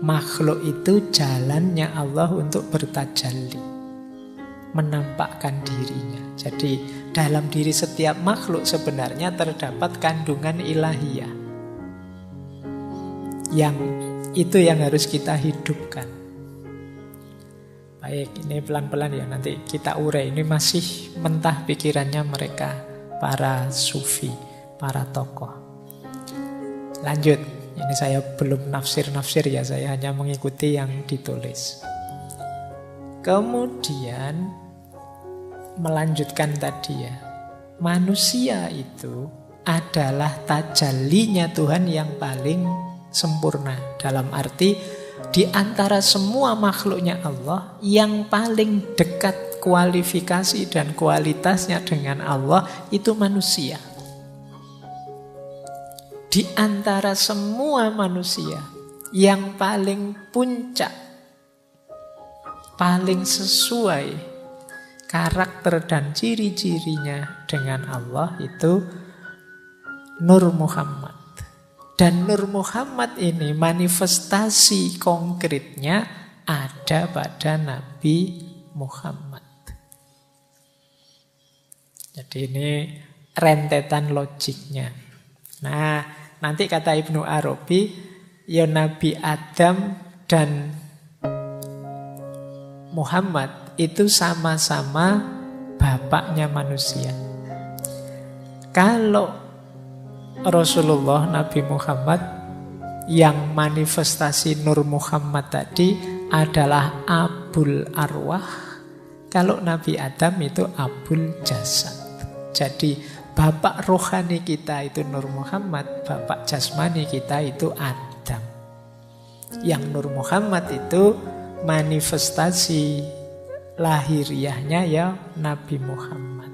Speaker 1: makhluk itu jalannya Allah untuk bertajalli, menampakkan dirinya. Jadi dalam diri setiap makhluk sebenarnya terdapat kandungan ilahiyah, yang itu yang harus kita hidupkan. Baik, ini pelan-pelan ya, nanti kita urai. Ini masih mentah pikirannya mereka, para sufi, para tokoh. Lanjut. Ini saya belum nafsir-nafsir ya, saya hanya mengikuti yang ditulis. Kemudian melanjutkan tadi ya, manusia itu adalah tajallinya Tuhan yang paling sempurna. Dalam arti di antara semua makhluknya Allah, yang paling dekat kualifikasi dan kualitasnya dengan Allah itu manusia. Di antara semua manusia, yang paling puncak, paling sesuai karakter dan ciri-cirinya dengan Allah itu Nur Muhammad. Dan Nur Muhammad ini manifestasi konkretnya ada pada Nabi Muhammad. Jadi ini rentetan logiknya. Nah, nanti kata Ibnu Arabi, ya Nabi Adam dan Muhammad itu sama-sama bapaknya manusia. Kalau Rasulullah Nabi Muhammad yang manifestasi Nur Muhammad tadi adalah Abul Arwah. Kalau Nabi Adam itu Abul Jasad. Jadi bapak rohani kita itu Nur Muhammad, bapak jasmani kita itu Adam. Yang Nur Muhammad itu manifestasi lahiriahnya ya Nabi Muhammad.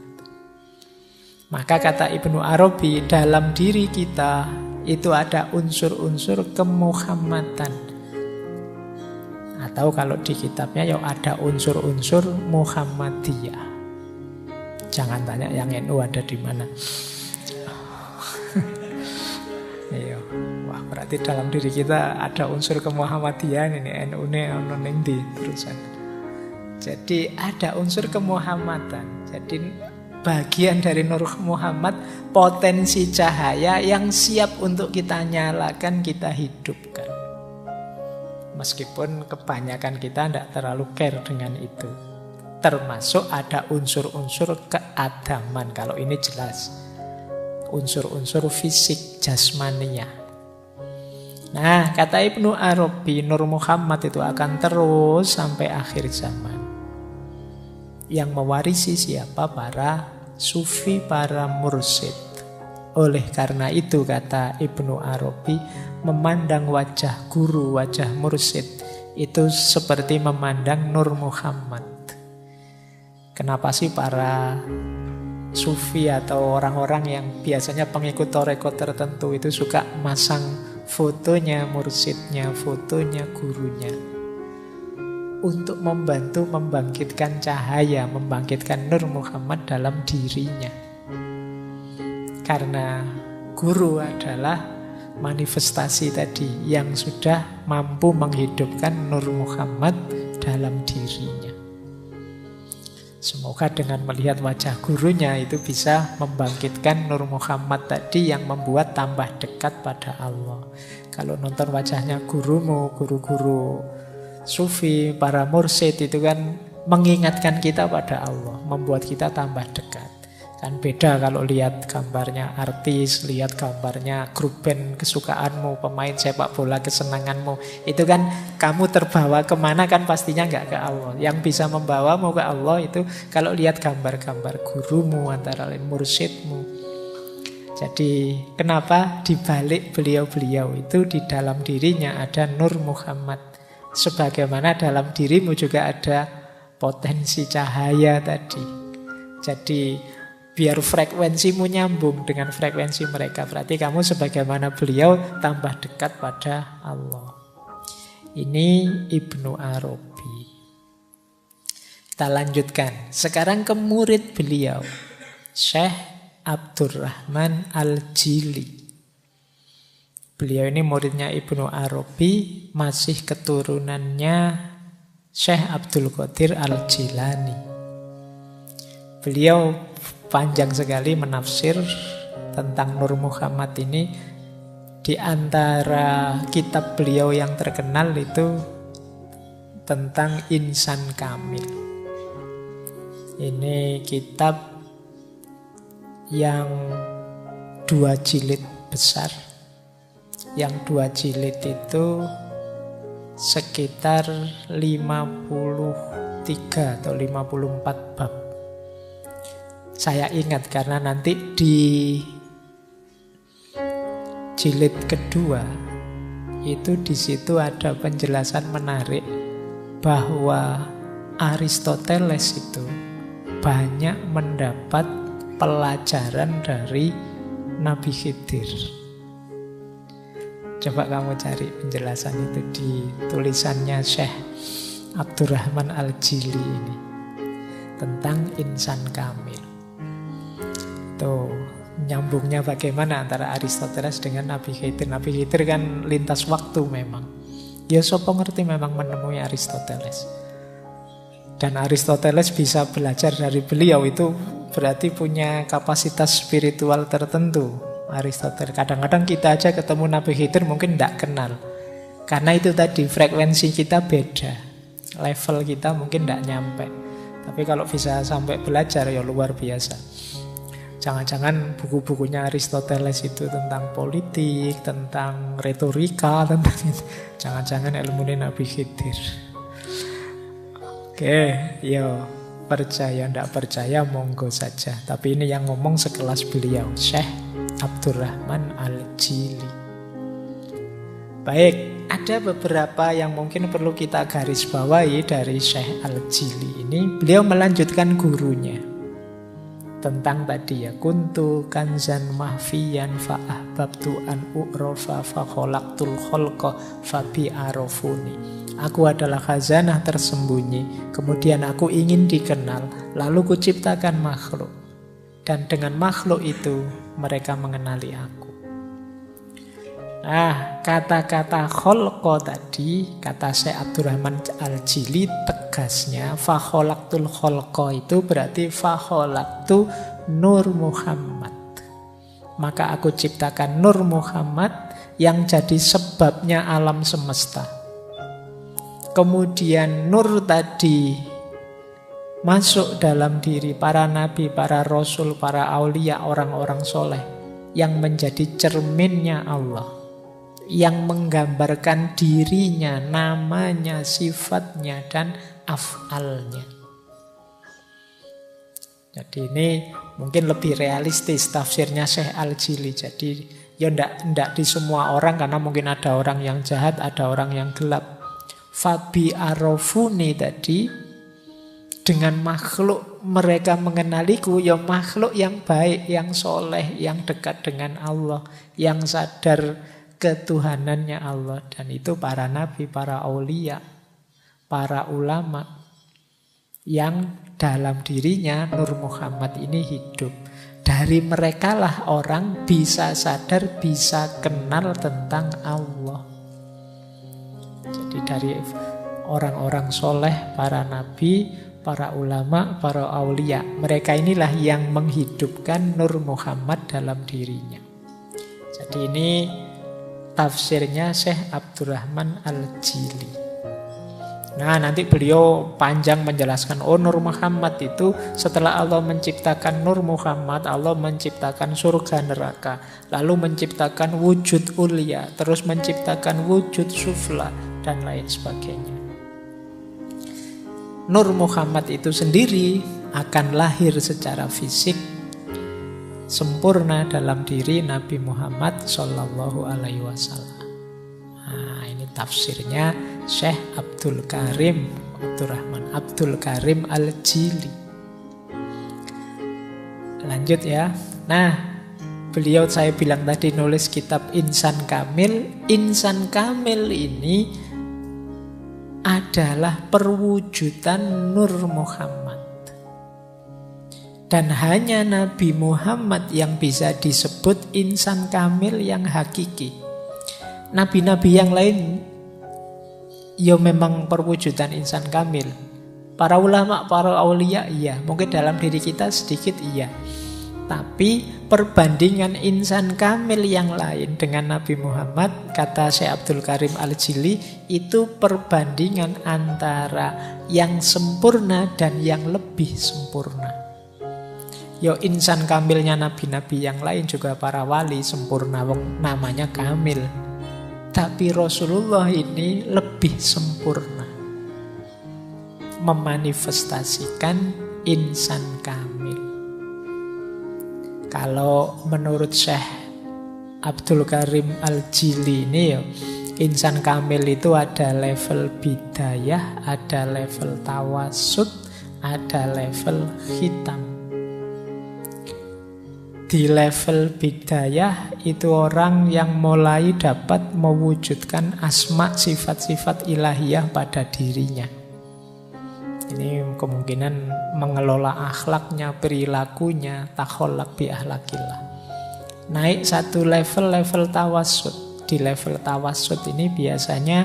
Speaker 1: Maka kata Ibnu Arabi, dalam diri kita itu ada unsur-unsur kemuhammadan. Atau kalau di kitabnya ya ada unsur-unsur Muhammadiyah. Jangan tanya yang NU ada di mana. Iya. Wah, berarti dalam diri kita ada unsur kemuhammadian ini, NU-ne ono ning ndi terusan. Jadi ada unsur kemuhammadan. Jadi bagian dari Nur Muhammad, potensi cahaya yang siap untuk kita nyalakan, kita hidupkan. Meskipun kebanyakan kita tidak terlalu care dengan itu. Termasuk ada unsur-unsur keadaman. Kalau ini jelas unsur-unsur fisik jasmania. Nah, kata Ibnu Arabi, Nur Muhammad itu akan terus sampai akhir zaman. Yang mewarisi siapa? Para sufi, para mursyid. Oleh karena itu kata Ibnu Arabi, memandang wajah guru, wajah mursyid itu seperti memandang Nur Muhammad. Kenapa sih para sufi atau orang-orang yang biasanya pengikut tarekat tertentu itu suka masang fotonya mursyidnya, fotonya gurunya, untuk membantu membangkitkan cahaya, membangkitkan Nur Muhammad dalam dirinya. Karena guru adalah manifestasi tadi yang sudah mampu menghidupkan Nur Muhammad dalam dirinya. Semoga dengan melihat wajah gurunya itu bisa membangkitkan Nur Muhammad tadi yang membuat tambah dekat pada Allah. Kalau nonton wajahnya gurumu, guru-guru sufi, para mursyid itu kan mengingatkan kita pada Allah, membuat kita tambah dekat. Kan beda kalau lihat gambarnya artis, lihat gambarnya grup band kesukaanmu, pemain sepak bola kesenanganmu. Itu kan kamu terbawa kemana kan pastinya nggak ke Allah. Yang bisa membawamu ke Allah itu kalau lihat gambar-gambar gurumu, antara lain mursyidmu. Jadi kenapa dibalik beliau-beliau itu di dalam dirinya ada Nur Muhammad. Sebagaimana dalam dirimu juga ada potensi cahaya tadi. Jadi biar frekuensimu nyambung dengan frekuensi mereka. Berarti kamu sebagaimana beliau tambah dekat pada Allah. Ini Ibnu Arabi. Kita lanjutkan. Sekarang ke murid beliau, Syekh Abdurrahman Al-Jili. Beliau ini muridnya Ibnu Arabi, masih keturunannya Syekh Abdul Qadir Al-Jilani. Beliau panjang sekali menafsir tentang Nur Muhammad ini. Di antara kitab beliau yang terkenal itu tentang Insan Kamil. Ini kitab yang 2 jilid besar. Yang 2 jilid itu sekitar 53 atau 54 bab. Saya ingat karena nanti di jilid kedua itu di situ ada penjelasan menarik bahwa Aristoteles itu banyak mendapat pelajaran dari Nabi Khidir. Coba kamu cari penjelasan itu di tulisannya Syekh Abdurrahman Al-Jili ini tentang Insan Kamil. Tuh, nyambungnya bagaimana antara Aristoteles dengan Nabi Khidir. Nabi Khidir kan lintas waktu memang. Ya sopo ngerti memang menemui Aristoteles. Dan Aristoteles bisa belajar dari beliau itu berarti punya kapasitas spiritual tertentu. Aristoteles. Kadang-kadang kita aja ketemu Nabi Khidir mungkin tidak kenal. Karena itu tadi frekuensi kita beda. Level kita mungkin tidak nyampe. Tapi kalau bisa sampai belajar ya luar biasa. Jangan-jangan buku-bukunya Aristoteles itu tentang politik, tentang retorika, tentang itu. Jangan-jangan ilmunya Nabi Khidir. Oke, yo, percaya ndak percaya monggo saja. Tapi ini yang ngomong sekelas beliau, Syekh Abdurrahman Al-Jili. Baik, ada beberapa yang mungkin perlu kita garis bawahi dari Syekh Al-Jili ini. Beliau melanjutkan gurunya tentang tadi ya, kuntu kanzan mahfiyan fa ahbabtu an u'rafa fa khalaqtul khalqa fa bi arafuni. Aku adalah khazanah tersembunyi, kemudian aku ingin dikenal, lalu kuciptakan makhluk, dan dengan makhluk itu mereka mengenali aku. Nah, kata-kata kholqo tadi, kata Syekh Abdurrahman Al-Jili, tegasnya fa khalaqtul kholqo itu berarti fa khalaqtu Nur Muhammad. Maka aku ciptakan Nur Muhammad yang jadi sebabnya alam semesta. Kemudian Nur tadi masuk dalam diri para nabi, para rasul, para aulia, orang-orang soleh yang menjadi cerminnya Allah, yang menggambarkan dirinya, namanya, sifatnya, dan af'alnya. Jadi ini mungkin lebih realistis tafsirnya Syekh Al-Jili. Jadi ya ndak di semua orang, karena mungkin ada orang yang jahat, ada orang yang gelap. Fabi arafuni tadi, dengan makhluk mereka mengenaliku, ya makhluk yang baik, yang soleh, yang dekat dengan Allah, yang sadar ketuhanannya Allah. Dan itu para nabi, para aulia, para ulama yang dalam dirinya Nur Muhammad ini hidup. Dari merekalah orang bisa sadar, bisa kenal tentang Allah. Jadi dari orang-orang soleh, para nabi, para ulama, para aulia, mereka inilah yang menghidupkan Nur Muhammad dalam dirinya. Jadi ini tafsirnya Syekh Abdurrahman Al-Jili. Nah, nanti beliau panjang menjelaskan, oh Nur Muhammad itu setelah Allah menciptakan Nur Muhammad, Allah menciptakan surga neraka, lalu menciptakan wujud ulia, terus menciptakan wujud sufla, dan lain sebagainya. Nur Muhammad itu sendiri akan lahir secara fisik sempurna dalam diri Nabi Muhammad Sallallahu Alaihi Wasallam. Nah, ini tafsirnya Syekh Abdul Karim Abdurrahman Abdul Karim Al-Jili. Lanjut ya. Nah, beliau saya bilang tadi nulis kitab Insan Kamil. Insan Kamil ini adalah perwujudan Nur Muhammad. Dan hanya Nabi Muhammad yang bisa disebut insan kamil yang hakiki. Nabi-nabi yang lain ya memang perwujudan insan kamil. Para ulama, para aulia iya, mungkin dalam diri kita sedikit iya. Tapi perbandingan insan kamil yang lain dengan Nabi Muhammad, kata Syekh Abdul Karim Al-Jili, itu perbandingan antara yang sempurna dan yang lebih sempurna. Yo, insan kamilnya nabi-nabi yang lain juga para wali sempurna, namanya kamil. Tapi Rasulullah ini lebih sempurna, memanifestasikan insan kamil. Kalau menurut Syekh Abdul Karim Al-Jili ini ya, insan kamil itu ada level bidayah, ada level tawasud, ada level khitam. Di level bidayah itu orang yang mulai dapat mewujudkan asma, sifat-sifat ilahiyah pada dirinya. Ini kemungkinan mengelola akhlaknya, perilakunya, takholak bi ahlakillah. Naik satu level tawasud. Di level tawasud ini biasanya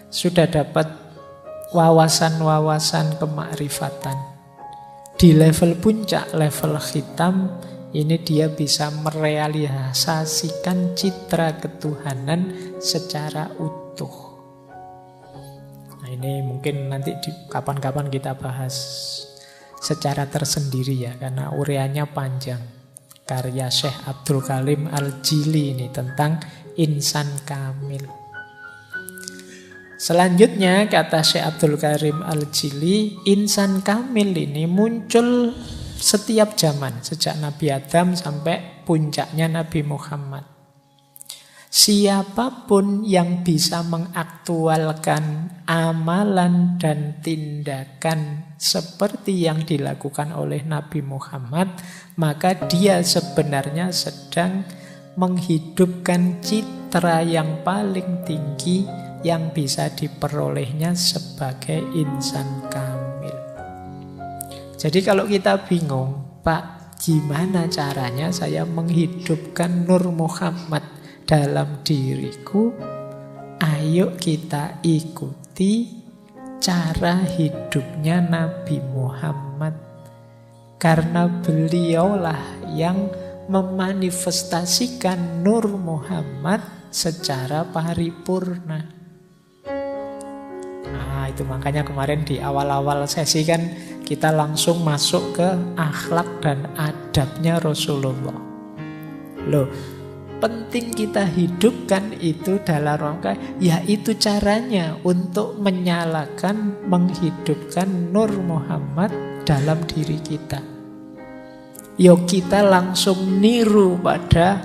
Speaker 1: sudah dapat wawasan-wawasan kemakrifatan. Di level puncak, level khitam, ini dia bisa merealisasikan citra ketuhanan secara utuh. Nah, ini mungkin nanti kapan-kapan kita bahas secara tersendiri ya, karena ureannya panjang. karya Syekh Abdul Karim Al-Jili ini tentang insan kamil. Selanjutnya kata Syekh Abdul Karim Al-Jili, insan kamil ini muncul setiap zaman, sejak Nabi Adam sampai puncaknya Nabi Muhammad. Siapapun yang bisa mengaktualkan amalan dan tindakan seperti yang dilakukan oleh Nabi Muhammad, maka dia sebenarnya sedang menghidupkan citra yang paling tinggi yang bisa diperolehnya sebagai insan kamil. Jadi kalau kita bingung, Pak, gimana caranya saya menghidupkan Nur Muhammad dalam diriku? Ayo kita ikuti cara hidupnya Nabi Muhammad. Karena beliaulah yang memanifestasikan Nur Muhammad secara paripurna. Nah, itu makanya kemarin di awal-awal sesi kan kita langsung masuk ke akhlak dan adabnya Rasulullah. Loh, penting kita hidupkan itu dalam rangka, yaitu caranya untuk menyalakan, menghidupkan Nur Muhammad dalam diri kita. Yuk kita langsung niru pada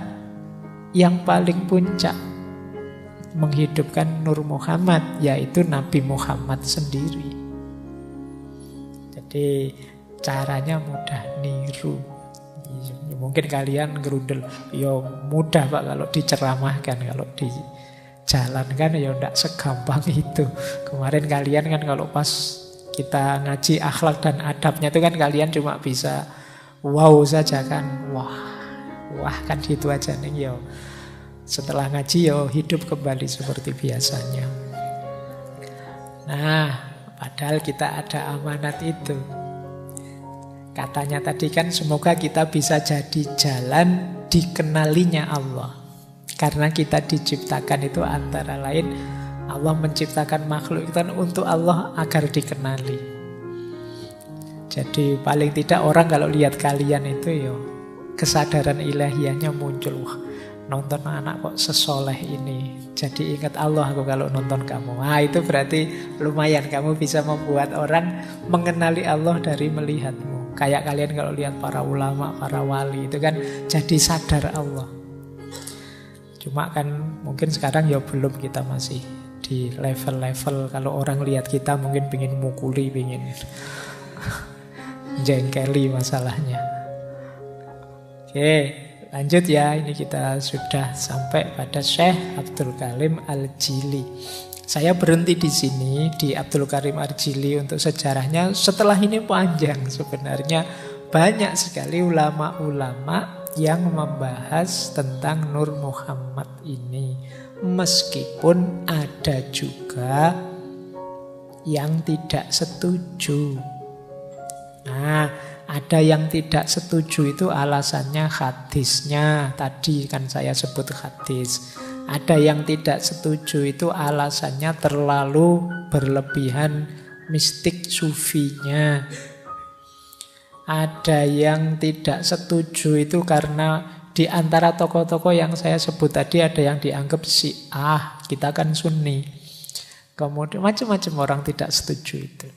Speaker 1: yang paling puncak, menghidupkan Nur Muhammad, yaitu Nabi Muhammad sendiri. Jadi caranya mudah, niru. Mungkin kalian gerundel, ya mudah Pak kalau diceramahkan, kalau dijalankan ya tidak segampang itu. Kemarin kalian kan kalau pas kita ngaji akhlak dan adabnya itu kan kalian cuma bisa wow saja kan, wah kan gitu aja nih ya. Setelah ngaji ya hidup kembali seperti biasanya. Nah, padahal kita ada amanat itu. Katanya tadi kan semoga kita bisa jadi jalan dikenalinya Allah. Karena kita diciptakan itu antara lain Allah menciptakan makhluk itu untuk Allah agar dikenali. Jadi paling tidak orang kalau lihat kalian itu ya kesadaran ilahiyahnya muncul. Wah, nonton anak kok sesoleh ini. Jadi ingat Allah aku kalau nonton kamu. Nah, itu berarti lumayan kamu bisa membuat orang mengenali Allah dari melihatmu. Kayak kalian kalau lihat para ulama, para wali itu kan jadi sadar Allah. Cuma kan mungkin sekarang ya belum, kita masih di level-level kalau orang lihat kita mungkin pengen mukuli, pengen jengkeli masalahnya. Oke, lanjut ya. Ini kita sudah sampai pada Syekh Abdul Karim Al-Jili. Saya berhenti di sini di Abdul Karim Al-Jili untuk sejarahnya. Setelah ini panjang sebenarnya, banyak sekali ulama-ulama yang membahas tentang Nur Muhammad ini. Meskipun ada juga yang tidak setuju. Nah, ada yang tidak setuju itu alasannya hadisnya. Tadi kan saya sebut hadis. Ada yang tidak setuju itu alasannya terlalu berlebihan mistik sufinya. Ada yang tidak setuju itu karena di antara tokoh-tokoh yang saya sebut tadi ada yang dianggap Syiah, kita kan Sunni. Kemudian macam-macam orang tidak setuju itu.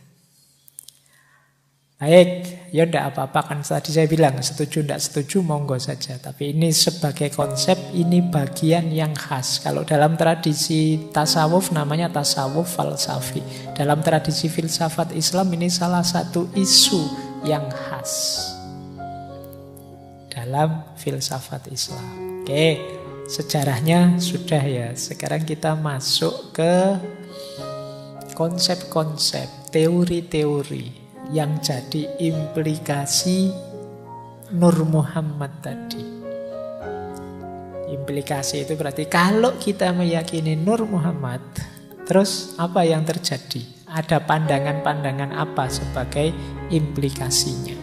Speaker 1: Baik, ya tidak apa-apa kan tadi saya bilang setuju tidak setuju monggo saja. Tapi ini sebagai konsep, ini bagian yang khas. Kalau dalam tradisi tasawuf namanya tasawuf falsafi. Dalam tradisi filsafat Islam ini salah satu isu yang khas dalam filsafat Islam. Oke, sejarahnya sudah ya. Sekarang kita masuk ke konsep-konsep, teori-teori yang jadi implikasi Nur Muhammad tadi. Implikasi itu berarti kalau kita meyakini Nur Muhammad, terus apa yang terjadi? Ada pandangan-pandangan apa sebagai implikasinya?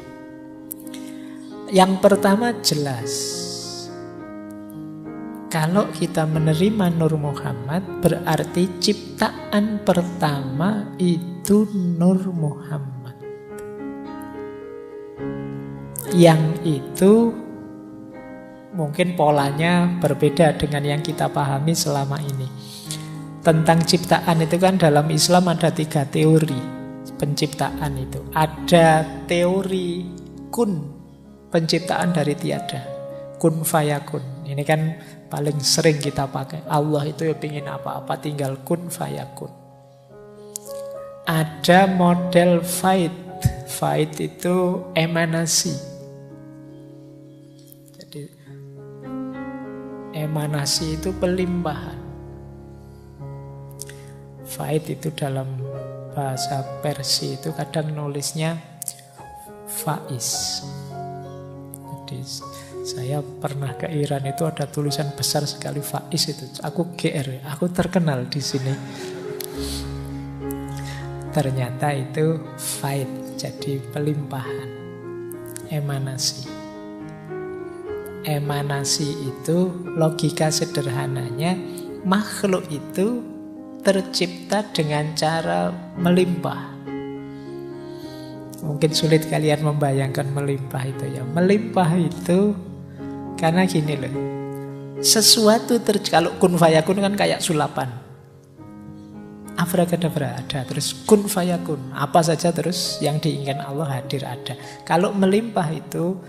Speaker 1: Yang pertama jelas, kalau kita menerima Nur Muhammad, berarti ciptaan pertama itu Nur Muhammad. Yang itu Mungkin polanya berbeda dengan yang kita pahami selama ini. Tentang ciptaan itu kan dalam Islam ada 3 teori penciptaan itu. Ada teori kun, penciptaan dari tiada, kun fayakun. Ini kan paling sering kita pakai. Allah itu ya pingin apa-apa tinggal kun fayakun. Ada model faid. Faid itu emanasi. Jadi emanasi itu pelimpahan. Faid itu dalam bahasa Persia itu kadang nulisnya faiz. Jadi saya pernah ke Iran itu ada tulisan besar sekali faiz itu. Aku GR, aku terkenal di sini. Ternyata itu faid, jadi pelimpahan, emanasi. Emanasi itu logika sederhananya makhluk itu tercipta dengan cara melimpah. Mungkin sulit kalian membayangkan melimpah itu ya. Melimpah itu karena gini loh. Sesuatu kalau kun fayakun kan kayak sulapan. Abrakadabra ada, terus kun fayakun. Apa saja terus yang diinginkan Allah hadir ada. Kalau melimpah itu,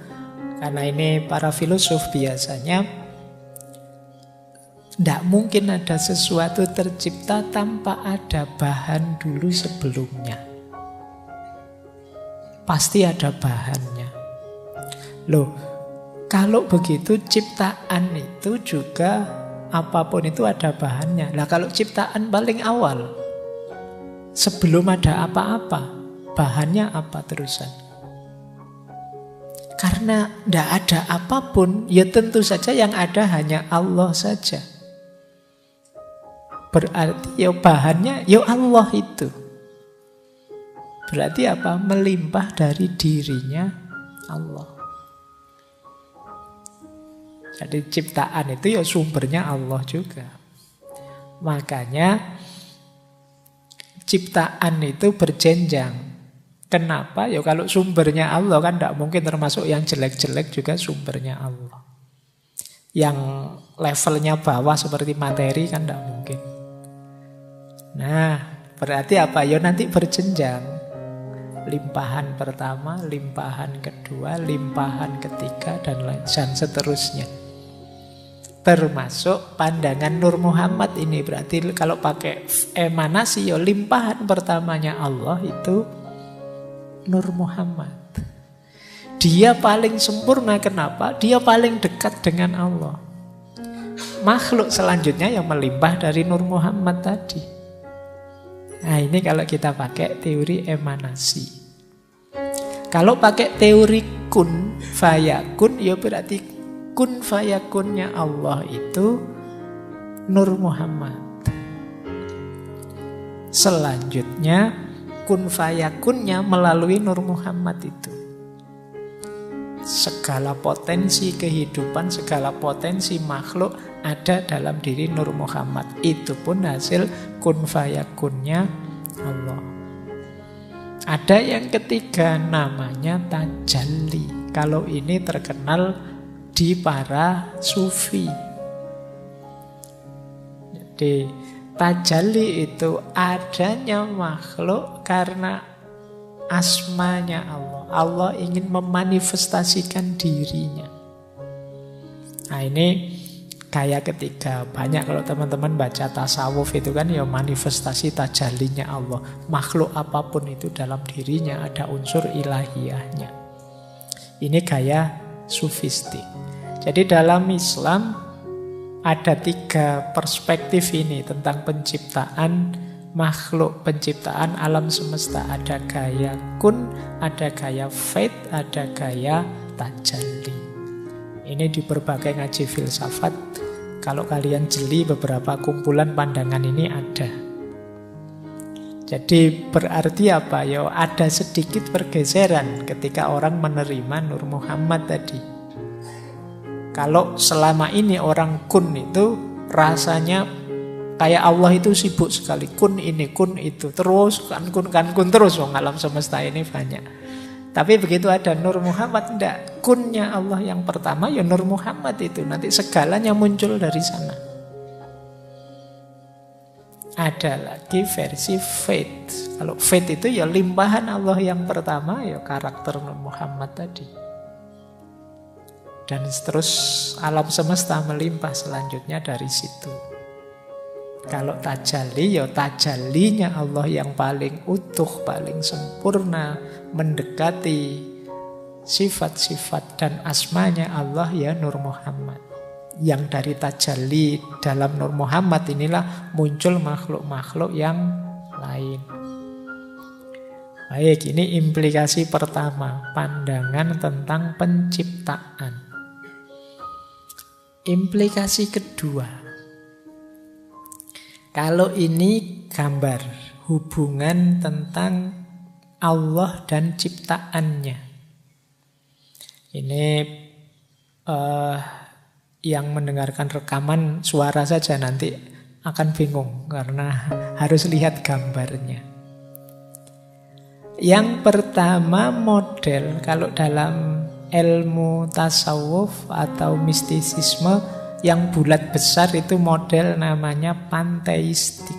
Speaker 1: karena ini para filosof biasanya tidak mungkin ada sesuatu tercipta tanpa ada bahan dulu sebelumnya. Pasti ada bahannya. Loh, kalau begitu ciptaan itu juga apapun itu ada bahannya. Lah kalau ciptaan paling awal, sebelum ada apa-apa, bahannya apa terusan? Karena tidak ada apapun, ya tentu saja yang ada hanya Allah saja. Berarti ya bahannya ya Allah itu. Berarti apa? Melimpah dari dirinya Allah. Jadi ciptaan itu ya sumbernya Allah juga. Makanya ciptaan itu berjenjang. Kenapa? Ya kalau sumbernya Allah kan tidak mungkin termasuk yang jelek-jelek juga sumbernya Allah. Yang levelnya bawah seperti materi kan tidak mungkin. Nah, berarti apa? Ya nanti berjenjang. Limpahan pertama, limpahan kedua, limpahan ketiga, dan seterusnya. Termasuk pandangan Nur Muhammad ini. Berarti kalau pakai emanasi, ya limpahan pertamanya Allah itu Nur Muhammad. Dia paling sempurna, kenapa? Dia paling dekat dengan Allah. Makhluk selanjutnya yang melimpah dari Nur Muhammad tadi. Nah ini kalau kita pakai teori emanasi. Kalau pakai teori kun fayakun, ya berarti kun fayakunnya Allah itu Nur Muhammad. Selanjutnya kun fayakunnya melalui Nur Muhammad itu. Segala potensi kehidupan, segala potensi makhluk ada dalam diri Nur Muhammad. Itu pun hasil kun fayakunnya Allah. Ada yang ketiga namanya tajalli. Kalau ini terkenal di para sufi. Jadi tajalli itu adanya makhluk karena asmanya Allah. Allah ingin memanifestasikan dirinya. Nah ini kayak ketiga. Banyak kalau teman-teman baca tasawuf itu kan ya manifestasi tajallinya Allah. Makhluk apapun itu dalam dirinya ada unsur ilahiyahnya. Ini gaya sufistik. Jadi dalam Islam ada 3 perspektif ini tentang penciptaan makhluk, penciptaan alam semesta. Ada gaya kun, ada gaya faid, ada gaya tajalli. Ini di berbagai ngaji filsafat. Kalau kalian jeli beberapa kumpulan pandangan ini ada. Jadi berarti apa? Ya ada sedikit pergeseran ketika orang menerima Nur Muhammad tadi. Kalau selama ini orang kun itu rasanya kayak Allah itu sibuk sekali. Kun ini, kun itu. Terus kan kun terus. Alam semesta ini banyak. Tapi begitu ada Nur Muhammad, enggak. Kunnya Allah yang pertama, ya Nur Muhammad itu. Nanti segalanya muncul dari sana. Ada lagi versi faith. Kalau faith itu ya limpahan Allah yang pertama, ya karakter Nur Muhammad tadi. Dan terus alam semesta melimpah selanjutnya dari situ. Kalau tajalli, ya tajallinya Allah yang paling utuh, paling sempurna, mendekati sifat-sifat dan asmanya Allah, ya Nur Muhammad. Yang dari tajalli dalam Nur Muhammad inilah muncul makhluk-makhluk yang lain. Baik, ini implikasi pertama, pandangan tentang penciptaan. Implikasi kedua, kalau ini gambar hubungan tentang Allah dan ciptaannya. Ini yang mendengarkan rekaman suara saja nanti akan bingung karena harus lihat gambarnya. Yang pertama model, kalau dalam ilmu tasawuf atau mistisisme yang bulat besar itu model namanya panteistik.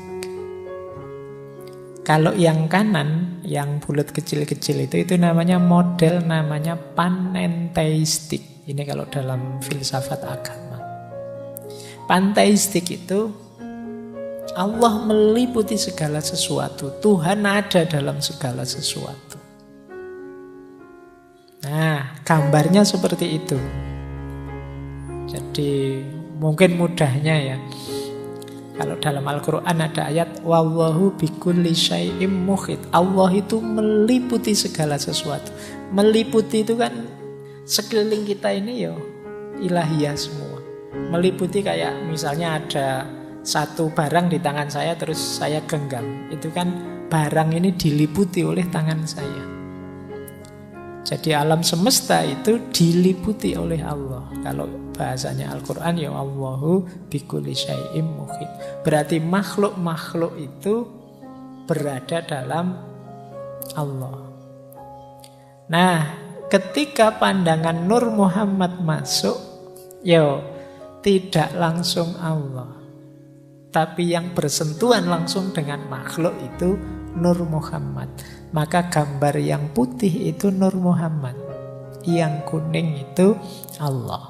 Speaker 1: Kalau yang kanan, yang bulat kecil-kecil itu namanya model namanya panenteistik. Ini kalau dalam filsafat agama. Panteistik itu Allah meliputi segala sesuatu. Tuhan ada dalam segala sesuatu. Nah, gambarnya seperti itu. Jadi mungkin mudahnya ya, kalau dalam Al-Quran ada ayat wallahu bikulli syai'im muhit. Allah itu meliputi segala sesuatu. Meliputi itu kan sekeliling kita ini ya ilahiyah semua. Meliputi kayak misalnya ada satu barang di tangan saya terus saya genggam. Itu kan barang ini diliputi oleh tangan saya. Jadi alam semesta itu diliputi oleh Allah. Kalau bahasanya Al-Quran ya Allahu bikulli syai'im muhit. Berarti makhluk-makhluk itu berada dalam Allah. Nah, ketika pandangan Nur Muhammad masuk, ya tidak langsung Allah, tapi yang bersentuhan langsung dengan makhluk itu Nur Muhammad. Maka gambar yang putih itu Nur Muhammad, yang kuning itu Allah.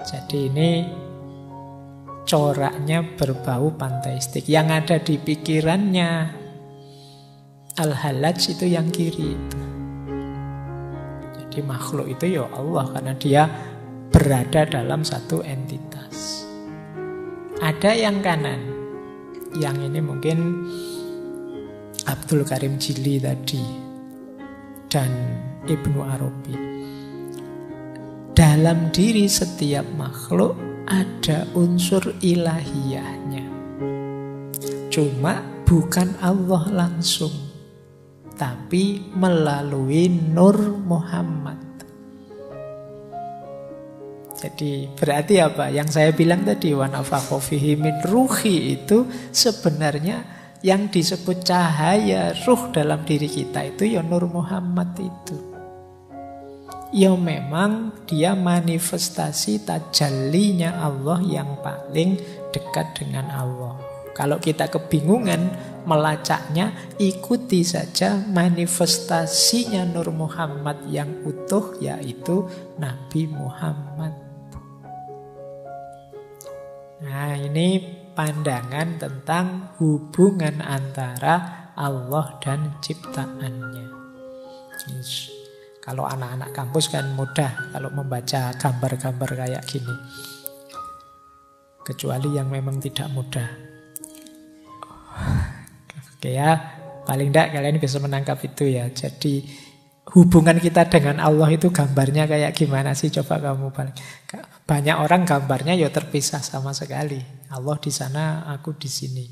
Speaker 1: Jadi ini coraknya berbau panteistik. Yang ada di pikirannya Al-Hallaj itu yang kiri itu. Jadi makhluk itu ya Allah, karena dia berada dalam satu entitas. Ada yang kanan, yang ini mungkin Abdul Karim Jili tadi dan Ibnu Arabi. Dalam diri setiap makhluk ada unsur ilahiyahnya. Cuma bukan Allah langsung, tapi melalui Nur Muhammad. Jadi berarti apa? Yang saya bilang tadi wa nafakha fihi min ruhi itu sebenarnya yang disebut cahaya ruh dalam diri kita itu ya Nur Muhammad itu. Ya memang dia manifestasi tajallinya Allah yang paling dekat dengan Allah. Kalau kita kebingungan melacaknya, ikuti saja manifestasinya Nur Muhammad yang utuh, yaitu Nabi Muhammad. Nah, ini pandangan tentang hubungan antara Allah dan ciptaannya. Kalau anak-anak kampus kan mudah kalau membaca gambar-gambar kayak gini. Kecuali yang memang tidak mudah. Oke ya, paling tidak kalian bisa menangkap itu ya. Jadi hubungan kita dengan Allah itu gambarnya kayak gimana sih? Coba kamu balik. Banyak orang gambarnya ya terpisah sama sekali. Allah di sana, aku di sini.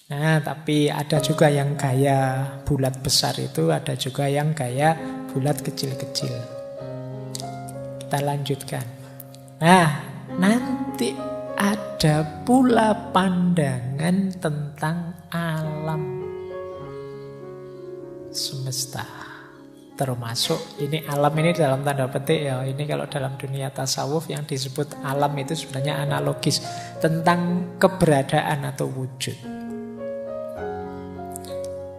Speaker 1: Nah, tapi ada juga yang gaya bulat besar itu, ada juga yang gaya bulat kecil-kecil. Kita lanjutkan. Nah, nanti ada pula pandangan tentang alam semesta. Termasuk ini alam ini dalam tanda petik ya. Ini kalau dalam dunia tasawuf yang disebut alam itu sebenarnya analogis tentang keberadaan atau wujud.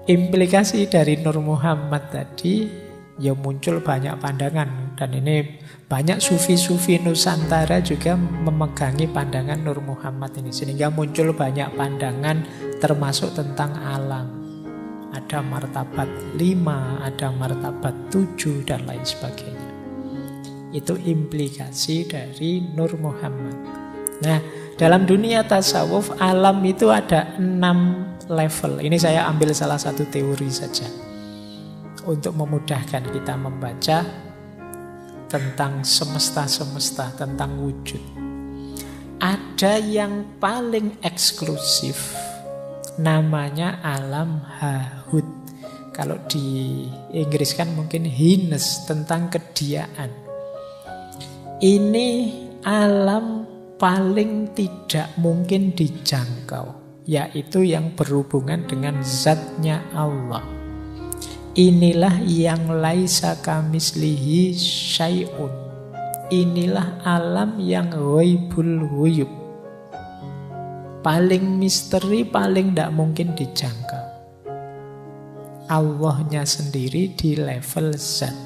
Speaker 1: Implikasi dari Nur Muhammad tadi ya muncul banyak pandangan. Dan ini banyak sufi-sufi Nusantara juga memegangi pandangan Nur Muhammad ini. Sehingga muncul banyak pandangan termasuk tentang alam. Ada martabat 5, ada martabat 7, dan lain sebagainya. Itu implikasi dari Nur Muhammad. Nah, dalam dunia tasawuf, alam itu ada 6 level. Ini saya ambil salah satu teori saja untuk memudahkan kita membaca tentang semesta-semesta, tentang wujud. Ada yang paling eksklusif, namanya alam hahut. Kalau di Inggris kan mungkin hines, tentang kediaan. Ini alam paling tidak mungkin dijangkau, yaitu yang berhubungan dengan zatnya Allah. Inilah yang laisa kamislihi syai'un. Inilah alam yang ghaibul ghuyub, paling misteri, paling tidak mungkin dijangkau. Allahnya sendiri di level zat.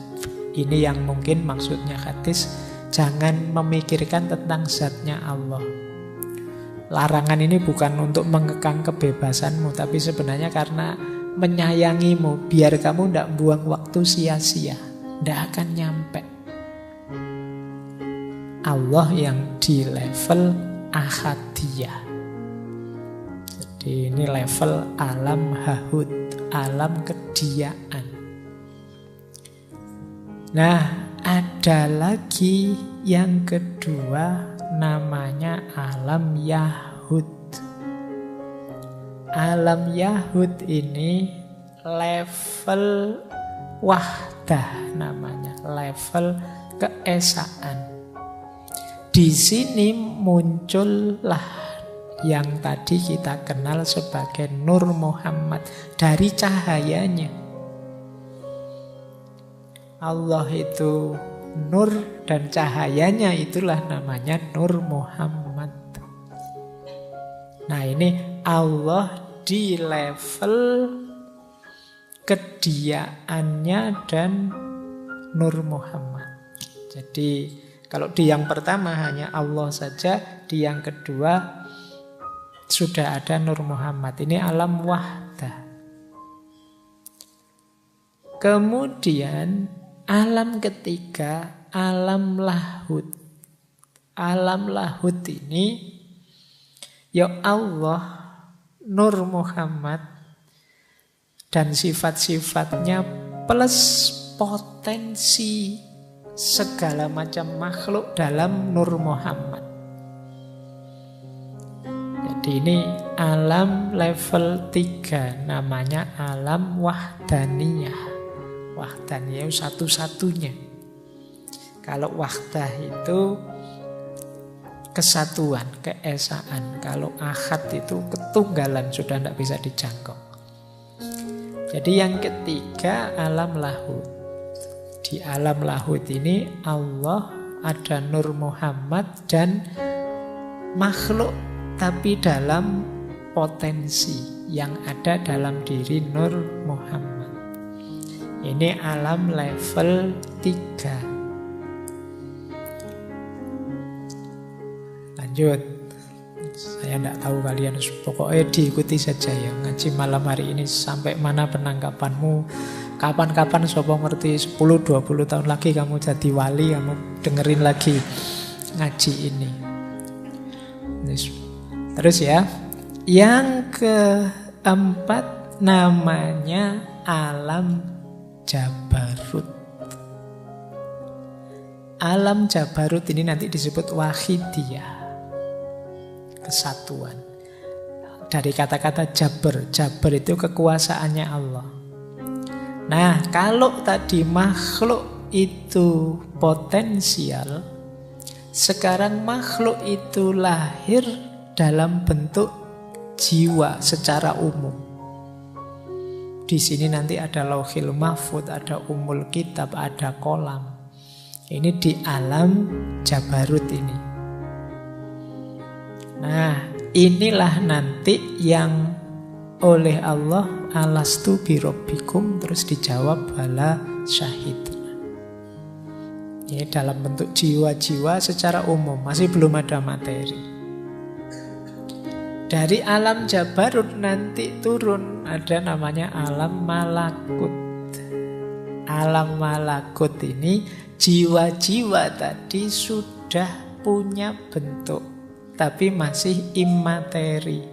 Speaker 1: Ini yang mungkin maksudnya hadis, jangan memikirkan tentang zatnya Allah. Larangan ini bukan untuk mengekang kebebasanmu, tapi sebenarnya karena menyayangimu, biar kamu tidak buang waktu sia-sia, tidak akan nyampe. Allah yang di level ahadiyah. Ini level alam hahut, alam kediaan. Nah, ada lagi yang kedua, namanya alam yahud. Alam yahud ini level wahdah namanya, level keesaan. Di sini muncullah yang tadi kita kenal sebagai Nur Muhammad dari cahayanya. Allah itu nur dan cahayanya itulah namanya Nur Muhammad. Nah, ini Allah di level kediaannya dan Nur Muhammad. Jadi kalau di yang pertama hanya Allah saja, di yang kedua sudah ada Nur Muhammad. Ini alam wahdah. Kemudian alam ketiga, alam lahut. Alam lahut ini ya Allah, Nur Muhammad dan sifat-sifatnya plus potensi segala macam makhluk dalam Nur Muhammad. Jadi ini alam level 3, namanya alam wahdaniyah. Wahdaniyah itu satu-satunya. Kalau wahdah itu kesatuan, keesaan. Kalau ahad itu ketunggalan, sudah tidak bisa dijangkau. Jadi yang ketiga alam lahut. Di alam lahut ini Allah, ada Nur Muhammad dan makhluk, tapi dalam potensi yang ada dalam diri Nur Muhammad. Ini alam level 3. Lanjut. Saya tidak tahu kalian, pokoknya diikuti saja ya. Ngaji malam hari ini sampai mana penangkapanmu. Kapan-kapan sopo ngerti 10-20 tahun lagi kamu jadi wali, kamu dengerin lagi ngaji ini. Terus ya, yang keempat namanya alam Jabarut. Alam Jabarut ini nanti disebut wahidiyah, kesatuan. Dari kata-kata Jabar, Jabar itu kekuasaannya Allah. Nah, kalau tadi makhluk itu potensial, sekarang makhluk itu lahir dalam bentuk jiwa secara umum. Di sini nanti ada Lauhil Mahfud, ada Ummul Kitab, ada kolam. Ini di alam Jabarut ini. Nah, inilah nanti yang oleh Allah, alastu birabbikum, terus dijawab bala syahid. Ini dalam bentuk jiwa-jiwa secara umum, masih belum ada materi. Dari alam Jabarut nanti turun, ada namanya alam malakut. Alam malakut ini jiwa-jiwa tadi sudah punya bentuk, tapi masih imateri.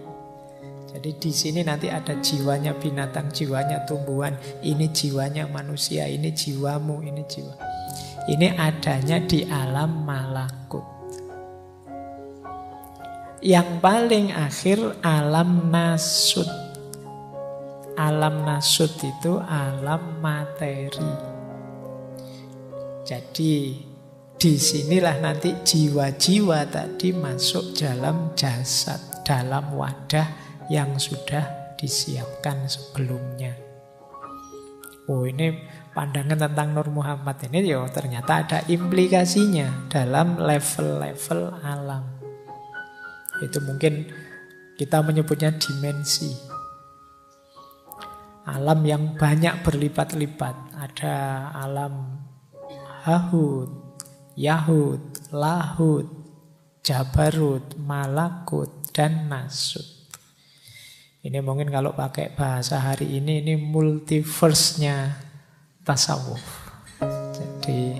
Speaker 1: Jadi di sini nanti ada jiwanya binatang, jiwanya tumbuhan, ini jiwanya manusia, ini jiwamu, ini jiwa. Ini adanya di alam malakut. Yang paling akhir alam nasut. Alam nasut itu alam materi. Jadi disinilah nanti jiwa-jiwa tadi masuk dalam jasad, dalam wadah yang sudah disiapkan sebelumnya. Oh, ini pandangan tentang Nur Muhammad ini ternyata ada implikasinya dalam level-level alam. Itu mungkin kita menyebutnya dimensi. Alam yang banyak berlipat-lipat. Ada alam Hahud, Yahud, Lahud, Jabarut, Malakut, dan Nasut. Ini mungkin kalau pakai bahasa hari ini multiverse-nya tasawuf. Jadi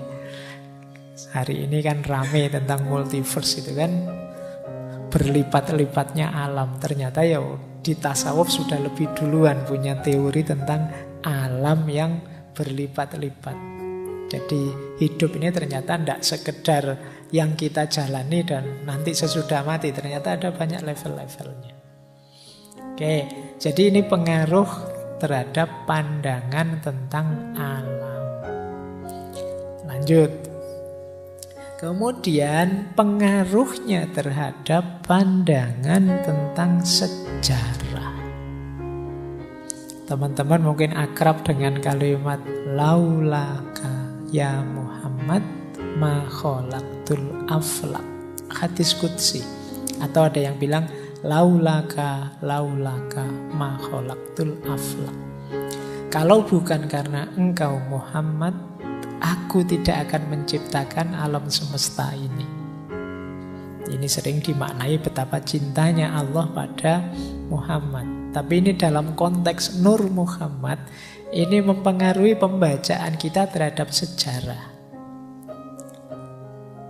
Speaker 1: hari ini kan rame tentang multiverse itu kan, berlipat-lipatnya alam. Ternyata di tasawuf sudah lebih duluan punya teori tentang alam yang berlipat-lipat. Jadi hidup ini ternyata tidak sekedar yang kita jalani dan nanti sesudah mati. Ternyata ada banyak level-levelnya. Oke, jadi ini pengaruh terhadap pandangan tentang alam. Lanjut. Kemudian pengaruhnya terhadap pandangan tentang sejarah. Teman-teman mungkin akrab dengan kalimat laulaka ya Muhammad ma khalaqtul aflaq. Hadis qudsi. Atau ada yang bilang laulaka ma khalaqtul aflaq. Kalau bukan karena engkau Muhammad, aku tidak akan menciptakan alam semesta ini. Ini sering dimaknai betapa cintanya Allah pada Muhammad. Tapi ini dalam konteks Nur Muhammad, ini mempengaruhi pembacaan kita terhadap sejarah.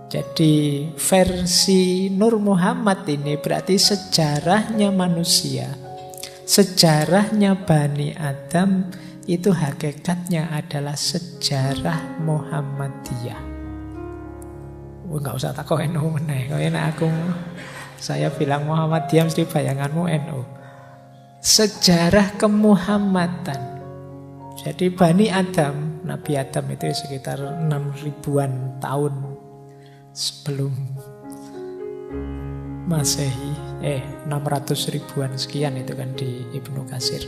Speaker 1: Jadi versi Nur Muhammad ini berarti sejarahnya manusia, sejarahnya Bani Adam, itu hakikatnya adalah sejarah Muhammadiyah. Nggak usah takut NU meneh. Saya bilang Muhammadiyah mesti bayanganmu NU. Sejarah kemuhammadan. Jadi Bani Adam, Nabi Adam itu sekitar 6.000-an tahun sebelum Masehi. 600 ribuan sekian itu kan di Ibnu Katsir.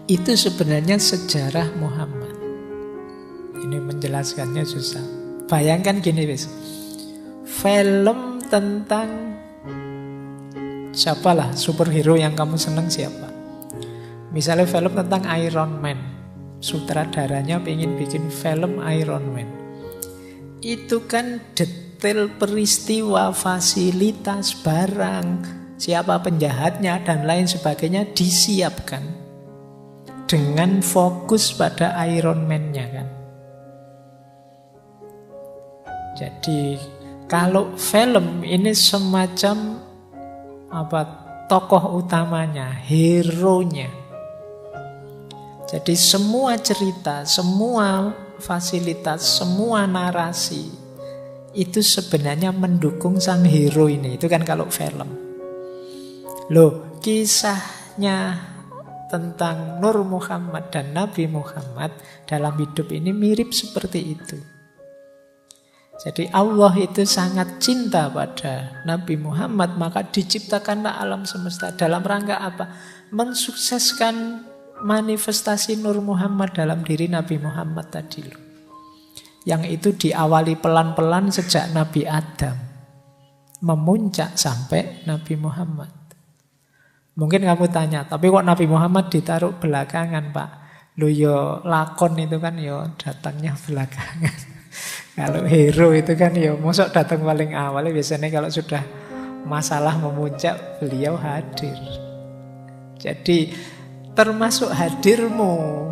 Speaker 1: Itu sebenarnya sejarah Muhammad. Ini menjelaskannya susah. Bayangkan gini wis. Film tentang siapalah superhero yang kamu senang siapa? Misalnya film tentang Iron Man. Sutradaranya pengen bikin film Iron Man. Itu kan detail peristiwa, fasilitas, barang, siapa penjahatnya dan lain sebagainya disiapkan dengan fokus pada Iron Man-nya kan. Jadi kalau film ini semacam tokoh utamanya, hero-nya. Jadi semua cerita, semua fasilitas, semua narasi itu sebenarnya mendukung sang hero ini. Itu kan kalau film. Loh, kisahnya tentang Nur Muhammad dan Nabi Muhammad dalam hidup ini mirip seperti itu. Jadi Allah itu sangat cinta pada Nabi Muhammad, maka diciptakanlah alam semesta. Dalam rangka apa? Mensukseskan manifestasi Nur Muhammad dalam diri Nabi Muhammad tadi loh. Yang itu diawali pelan-pelan sejak Nabi Adam, memuncak sampai Nabi Muhammad. Mungkin kamu tanya, tapi kok Nabi Muhammad ditaruh belakangan, Pak? Loh yo lakon itu kan yo datangnya belakangan. Kalau hero itu kan yo mosok datang paling awal. Biasanya kalau sudah masalah memuncak, beliau hadir. Jadi termasuk hadirmu,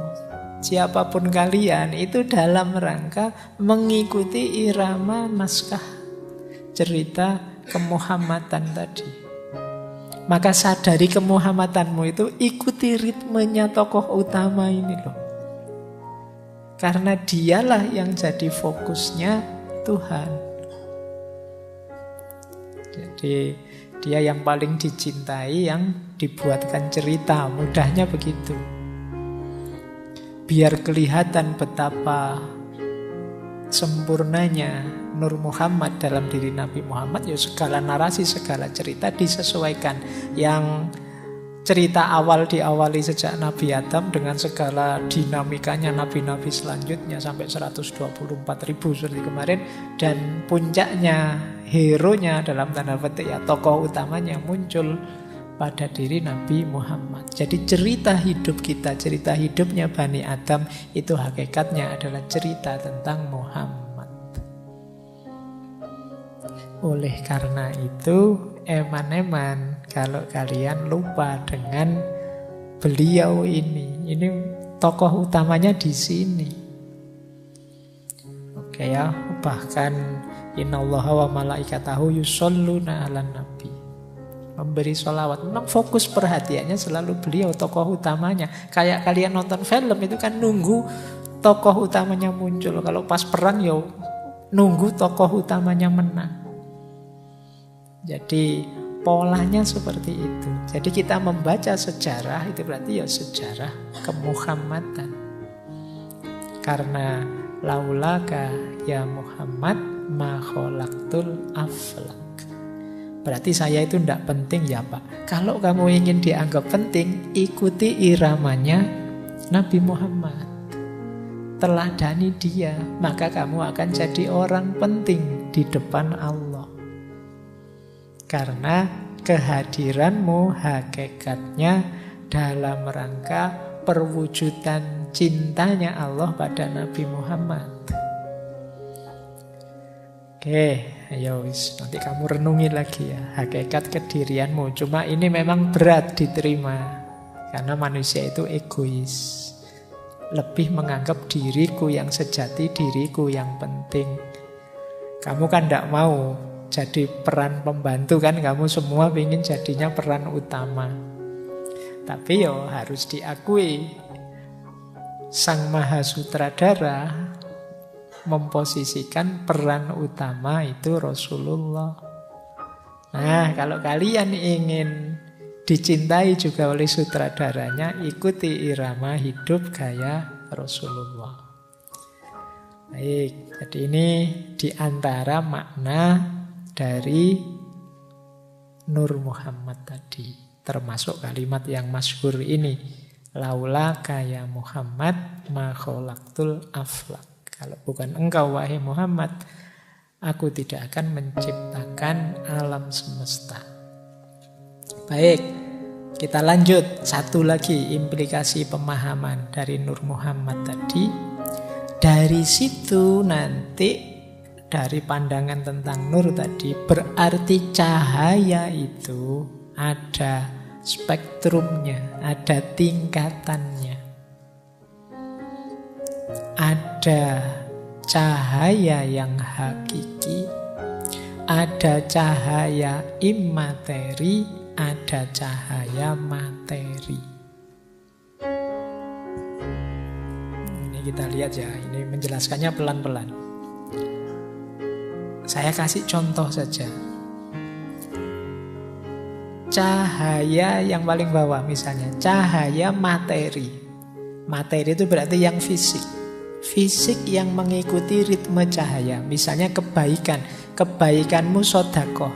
Speaker 1: siapapun kalian, itu dalam rangka mengikuti irama naskah cerita kemuhammadan tadi. Maka sadari kemuhammadanmu itu, ikuti ritmenya tokoh utama ini loh. Karena dialah yang jadi fokusnya Tuhan. Jadi dia yang paling dicintai, yang dibuatkan cerita, mudahnya begitu. Biar kelihatan betapa sempurnanya Nur Muhammad dalam diri Nabi Muhammad, ya segala narasi, segala cerita disesuaikan. Yang cerita awal diawali sejak Nabi Adam dengan segala dinamikanya nabi-nabi selanjutnya sampai 124.000 seperti kemarin. Dan puncaknya, hero-nya dalam tanda petik ya, tokoh utamanya muncul pada diri Nabi Muhammad. Jadi cerita hidup kita, cerita hidupnya Bani Adam, itu hakikatnya adalah cerita tentang Muhammad. Oleh karena itu, eman-eman kalau kalian lupa dengan beliau ini. Ini tokoh utamanya di sini. Oke ya, bahkan innallaha wa malaikatahu yusholluna 'alan nabi. Memberi sholawat. Memang fokus perhatiannya selalu beliau, tokoh utamanya. Kayak kalian nonton film itu kan nunggu tokoh utamanya muncul. Kalau pas perang ya nunggu tokoh utamanya menang. Jadi polanya seperti itu. Jadi kita membaca sejarah itu berarti ya sejarah kemuhammadan. Karena laulaka ya Muhammad ma khalaqtul aflak. Berarti saya itu tidak penting ya Pak. Kalau kamu ingin dianggap penting, ikuti iramanya Nabi Muhammad. Teladani dia, maka kamu akan jadi orang penting di depan Allah. Karena kehadiranmu hakikatnya dalam rangka perwujudan cintanya Allah pada Nabi Muhammad. Oke, ayo nanti kamu renungi lagi ya hakikat kedirianmu. Cuma ini memang berat diterima karena manusia itu egois. Lebih menganggap diriku yang sejati, diriku yang penting. Kamu kan tidak mau jadi peran pembantu kan, kamu semua ingin jadinya peran utama. Tapi yo harus diakui, Sang Maha Sutradara memposisikan peran utama itu Rasulullah. Nah, kalau kalian ingin dicintai juga oleh sutradaranya, ikuti irama hidup gaya Rasulullah. Baik, jadi ini diantara makna dari Nur Muhammad tadi, termasuk kalimat yang masyhur ini, laula kaya Muhammad ma khalaqtul aflak. Kalau bukan engkau wahai Muhammad, aku tidak akan menciptakan alam semesta. Baik, kita lanjut. Satu lagi implikasi pemahaman dari Nur Muhammad tadi. Dari situ nanti, dari pandangan tentang nur tadi, berarti cahaya itu ada spektrumnya, ada tingkatannya. Ada cahaya yang hakiki, ada cahaya imateri, ada cahaya materi. Ini kita lihat ya, ini menjelaskannya pelan-pelan. Saya kasih contoh saja. Cahaya yang paling bawah misalnya, cahaya materi. Materi itu berarti yang fisik. Fisik yang mengikuti ritme cahaya. Misalnya kebaikan. Kebaikanmu sedekah.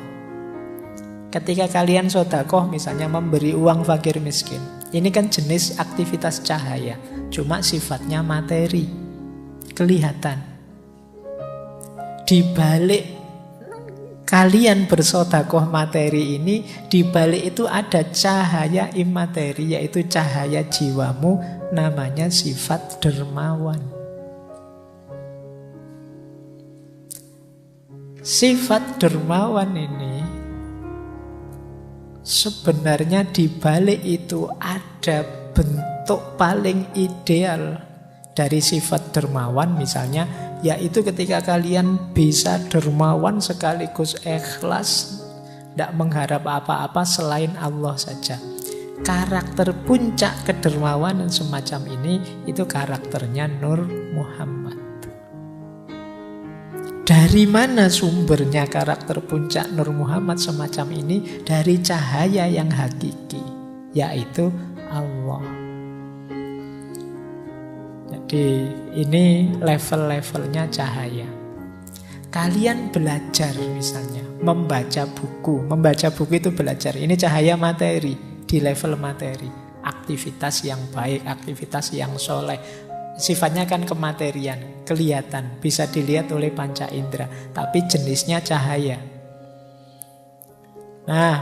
Speaker 1: Ketika kalian sedekah misalnya memberi uang fakir miskin, Ini kan jenis aktivitas cahaya, cuma sifatnya materi, kelihatan. Di balik kalian bersedekah materi ini, di balik itu ada cahaya imateri, yaitu cahaya jiwamu, namanya sifat dermawan. Sifat dermawan ini sebenarnya di balik itu ada bentuk paling ideal dari sifat dermawan, misalnya yaitu ketika kalian bisa dermawan sekaligus ikhlas, tidak mengharap apa-apa selain Allah saja. Karakter puncak kedermawanan semacam ini itu karakternya Nur Muhammad. Dari mana sumbernya karakter puncak Nur Muhammad semacam ini? Dari cahaya yang hakiki, yaitu Allah. Jadi ini level-levelnya cahaya. Kalian belajar misalnya, membaca buku. Membaca buku itu belajar. Ini cahaya materi, di level materi. Aktivitas yang baik, aktivitas yang soleh. Sifatnya kan kematerian, kelihatan, bisa dilihat oleh panca indera, tapi jenisnya cahaya. Nah,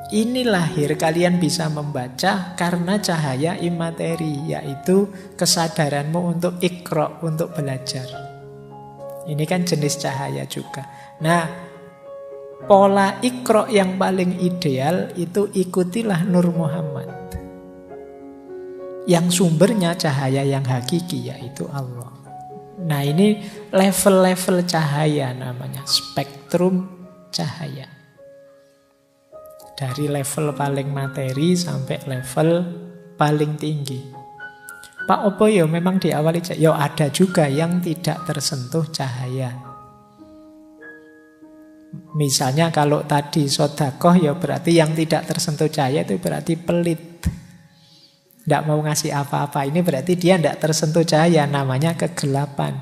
Speaker 1: ini lahir kalian bisa membaca karena cahaya imateri, yaitu kesadaranmu untuk iqra, untuk belajar. Ini kan jenis cahaya juga. Nah, pola iqra yang paling ideal itu ikutilah Nur Muhammad, yang sumbernya cahaya yang hakiki, yaitu Allah. Nah, ini level-level cahaya namanya, spektrum cahaya. Dari level paling materi sampai level paling tinggi. Pak opo yo memang diawali cahaya. Yo ada juga yang tidak tersentuh cahaya. Misalnya kalau tadi sedekah, ya berarti yang tidak tersentuh cahaya itu berarti pelit. Tidak mau ngasih apa-apa. Ini berarti dia tidak tersentuh cahaya, namanya kegelapan.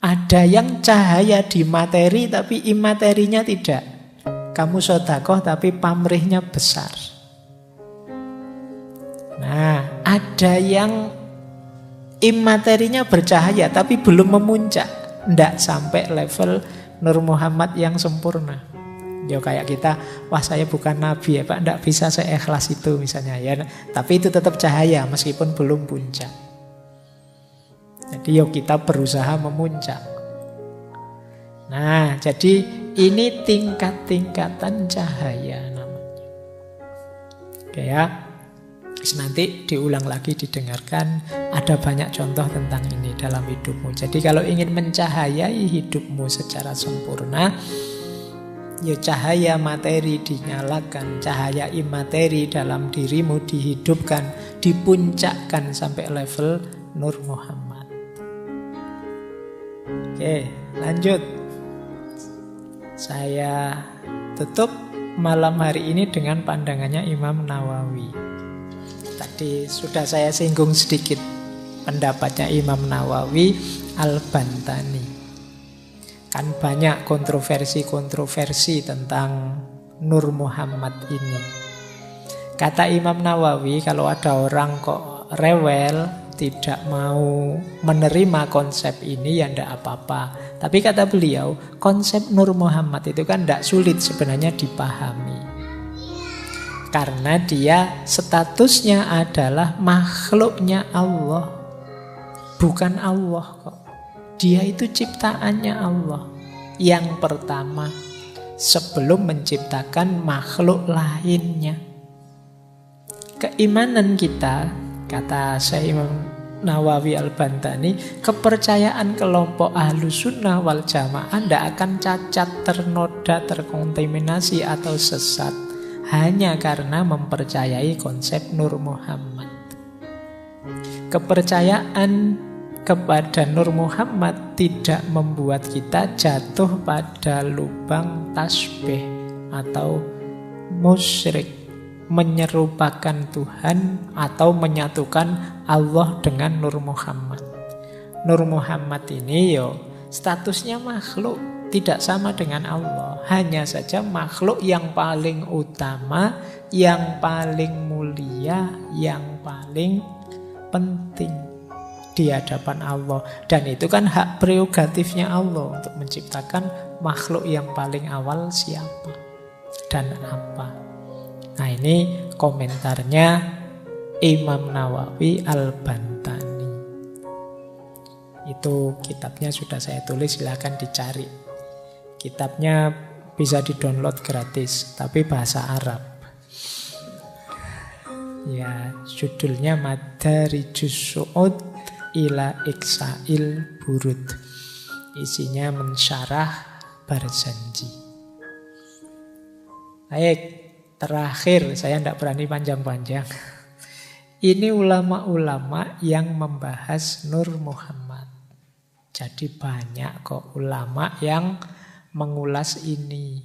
Speaker 1: Ada yang cahaya di materi tapi imaterinya tidak. Kamu sedekah tapi pamrihnya besar. Nah, ada yang imaterinya bercahaya tapi belum memuncak. Tidak sampai level Nur Muhammad yang sempurna. Ya kayak kita, wah saya bukan nabi ya Pak, tidak bisa seikhlas itu misalnya ya. Tapi itu tetap cahaya meskipun belum puncak. Jadi yuk kita berusaha memuncak. Nah, jadi ini tingkat-tingkatan cahaya namanya. Oke ya. Nanti diulang lagi, didengarkan. Ada banyak contoh tentang ini dalam hidupmu. Jadi kalau ingin mencahayai hidupmu secara sempurna, ya cahaya materi dinyalakan, cahaya imateri dalam dirimu dihidupkan, dipuncakkan sampai level Nur Muhammad. Oke, lanjut. Saya tutup malam hari ini dengan pandangannya Imam Nawawi. Tadi sudah saya singgung sedikit pendapatnya Imam Nawawi Al-Bantani. Kan banyak kontroversi-kontroversi tentang Nur Muhammad ini. Kata Imam Nawawi, kalau ada orang kok rewel, tidak mau menerima konsep ini, ya tidak apa-apa. Tapi kata beliau, konsep Nur Muhammad itu kan tidak sulit sebenarnya dipahami. Karena dia statusnya adalah makhluknya Allah. Bukan Allah kok. Dia itu ciptaannya Allah. Yang pertama, sebelum menciptakan makhluk lainnya. Keimanan kita, kata Syekh Imam Nawawi Al-Bantani, kepercayaan kelompok Ahlus Sunnah wal Jamaah tidak akan cacat, ternoda, terkontaminasi atau sesat hanya karena mempercayai konsep Nur Muhammad. Kepercayaan kepada Nur Muhammad tidak membuat kita jatuh pada lubang tasbih atau musyrik, menyerupakan Tuhan atau menyatukan Allah dengan Nur Muhammad. Nur Muhammad ini statusnya makhluk, tidak sama dengan Allah. Hanya saja makhluk yang paling utama, yang paling mulia, yang paling penting di hadapan Allah. Dan itu kan hak prerogatifnya Allah untuk menciptakan makhluk yang paling awal siapa dan apa. Nah, ini komentarnya Imam Nawawi Al-Bantani. Itu kitabnya sudah saya tulis, silahkan dicari. Kitabnya bisa di-download gratis, tapi bahasa Arab. Ya, judulnya Madarijus Su'ud ila Iksa'il Burud. Isinya mensyarah Barzanji. Baik, terakhir, saya tidak berani panjang-panjang. Ini ulama-ulama yang membahas Nur Muhammad. Jadi banyak kok ulama yang mengulas ini.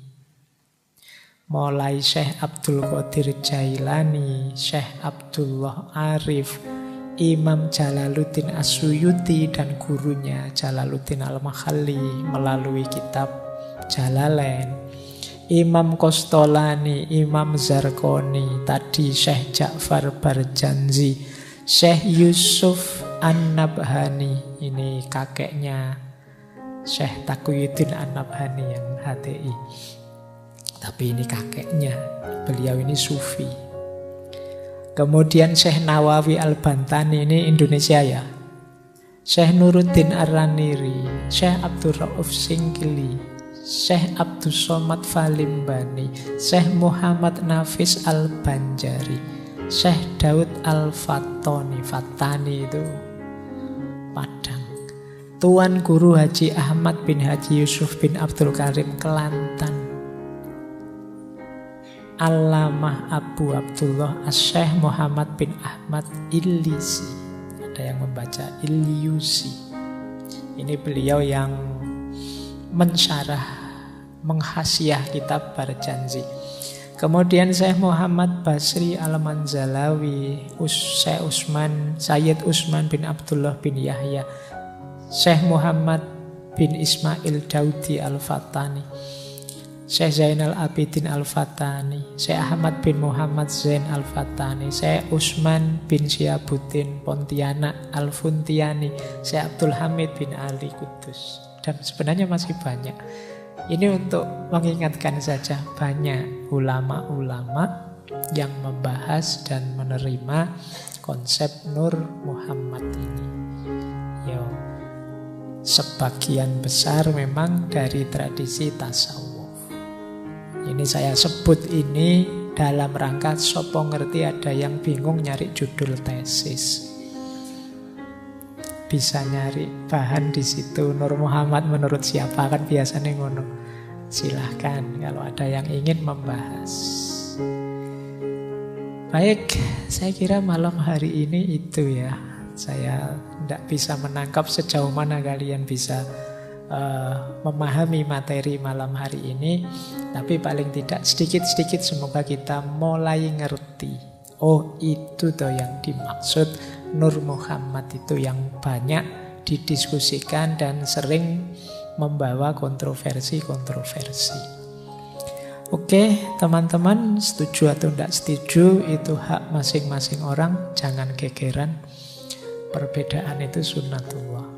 Speaker 1: Mulai Syekh Abdul Qadir Jailani, Syekh Abdullah Arif, Imam Jalaluddin As-Suyuti dan gurunya Jalaluddin Al-Makhalli melalui kitab Jalalain, Imam Qostolani, Imam Zarqoni, tadi Syekh Ja'far Barjanzi, Syekh Yusuf An-Nabhani, ini kakeknya Syekh Taqiyuddin An-Nabhani yang HTI. Tapi ini kakeknya, beliau ini sufi. Kemudian Syekh Nawawi Al-Bantani, ini Indonesia ya. Syekh Nuruddin Ar-Raniri, Syekh Abdul Rauf Singkili, Syekh Abdus Somad Falimbani, Syekh Muhammad Nafis Al-Banjari, Syekh Daud Al-Fattani. Fattani itu Padang. Tuan Guru Haji Ahmad bin Haji Yusuf bin Abdul Karim Kelantan. Allamah Abu Abdullah As-Syekh Muhammad bin Ahmad Illisi. Ada yang membaca Ilyusi. Ini beliau yang mensyarah, menghasiah kitab Barzanji. Kemudian Syekh Muhammad Basri Al-Manzalawi, Syekh Sayyid Usman bin Abdullah bin Yahya, Syekh Muhammad bin Ismail Daudi Al-Fatani, Syekh Zainal Abidin Al-Fatani, Syekh Ahmad bin Muhammad Zain Al-Fatani, Syekh Usman bin Syiabuddin Pontianak Al-Funtiani, Syekh Abdul Hamid bin Ali Kudus. Dan sebenarnya masih banyak. Ini untuk mengingatkan saja, banyak ulama-ulama yang membahas dan menerima konsep Nur Muhammad ini. Yo, sebagian besar memang dari tradisi tasawuf. Ini saya sebut ini dalam rangka sopo ngerti ada yang bingung nyari judul tesis. Bisa nyari bahan di situ. Nur Muhammad menurut siapa, kan biasanya ngono. Silahkan kalau ada yang ingin membahas. Baik, saya kira malam hari ini itu ya. Saya tidak bisa menangkap sejauh mana kalian bisa memahami materi malam hari ini. Tapi paling tidak sedikit-sedikit semoga kita mulai ngerti. Oh, itu toh yang dimaksud Nur Muhammad itu, yang banyak didiskusikan dan sering membawa kontroversi-kontroversi. Oke, teman-teman, setuju atau tidak setuju itu hak masing-masing orang, jangan gegeran. Perbedaan itu sunnatullah.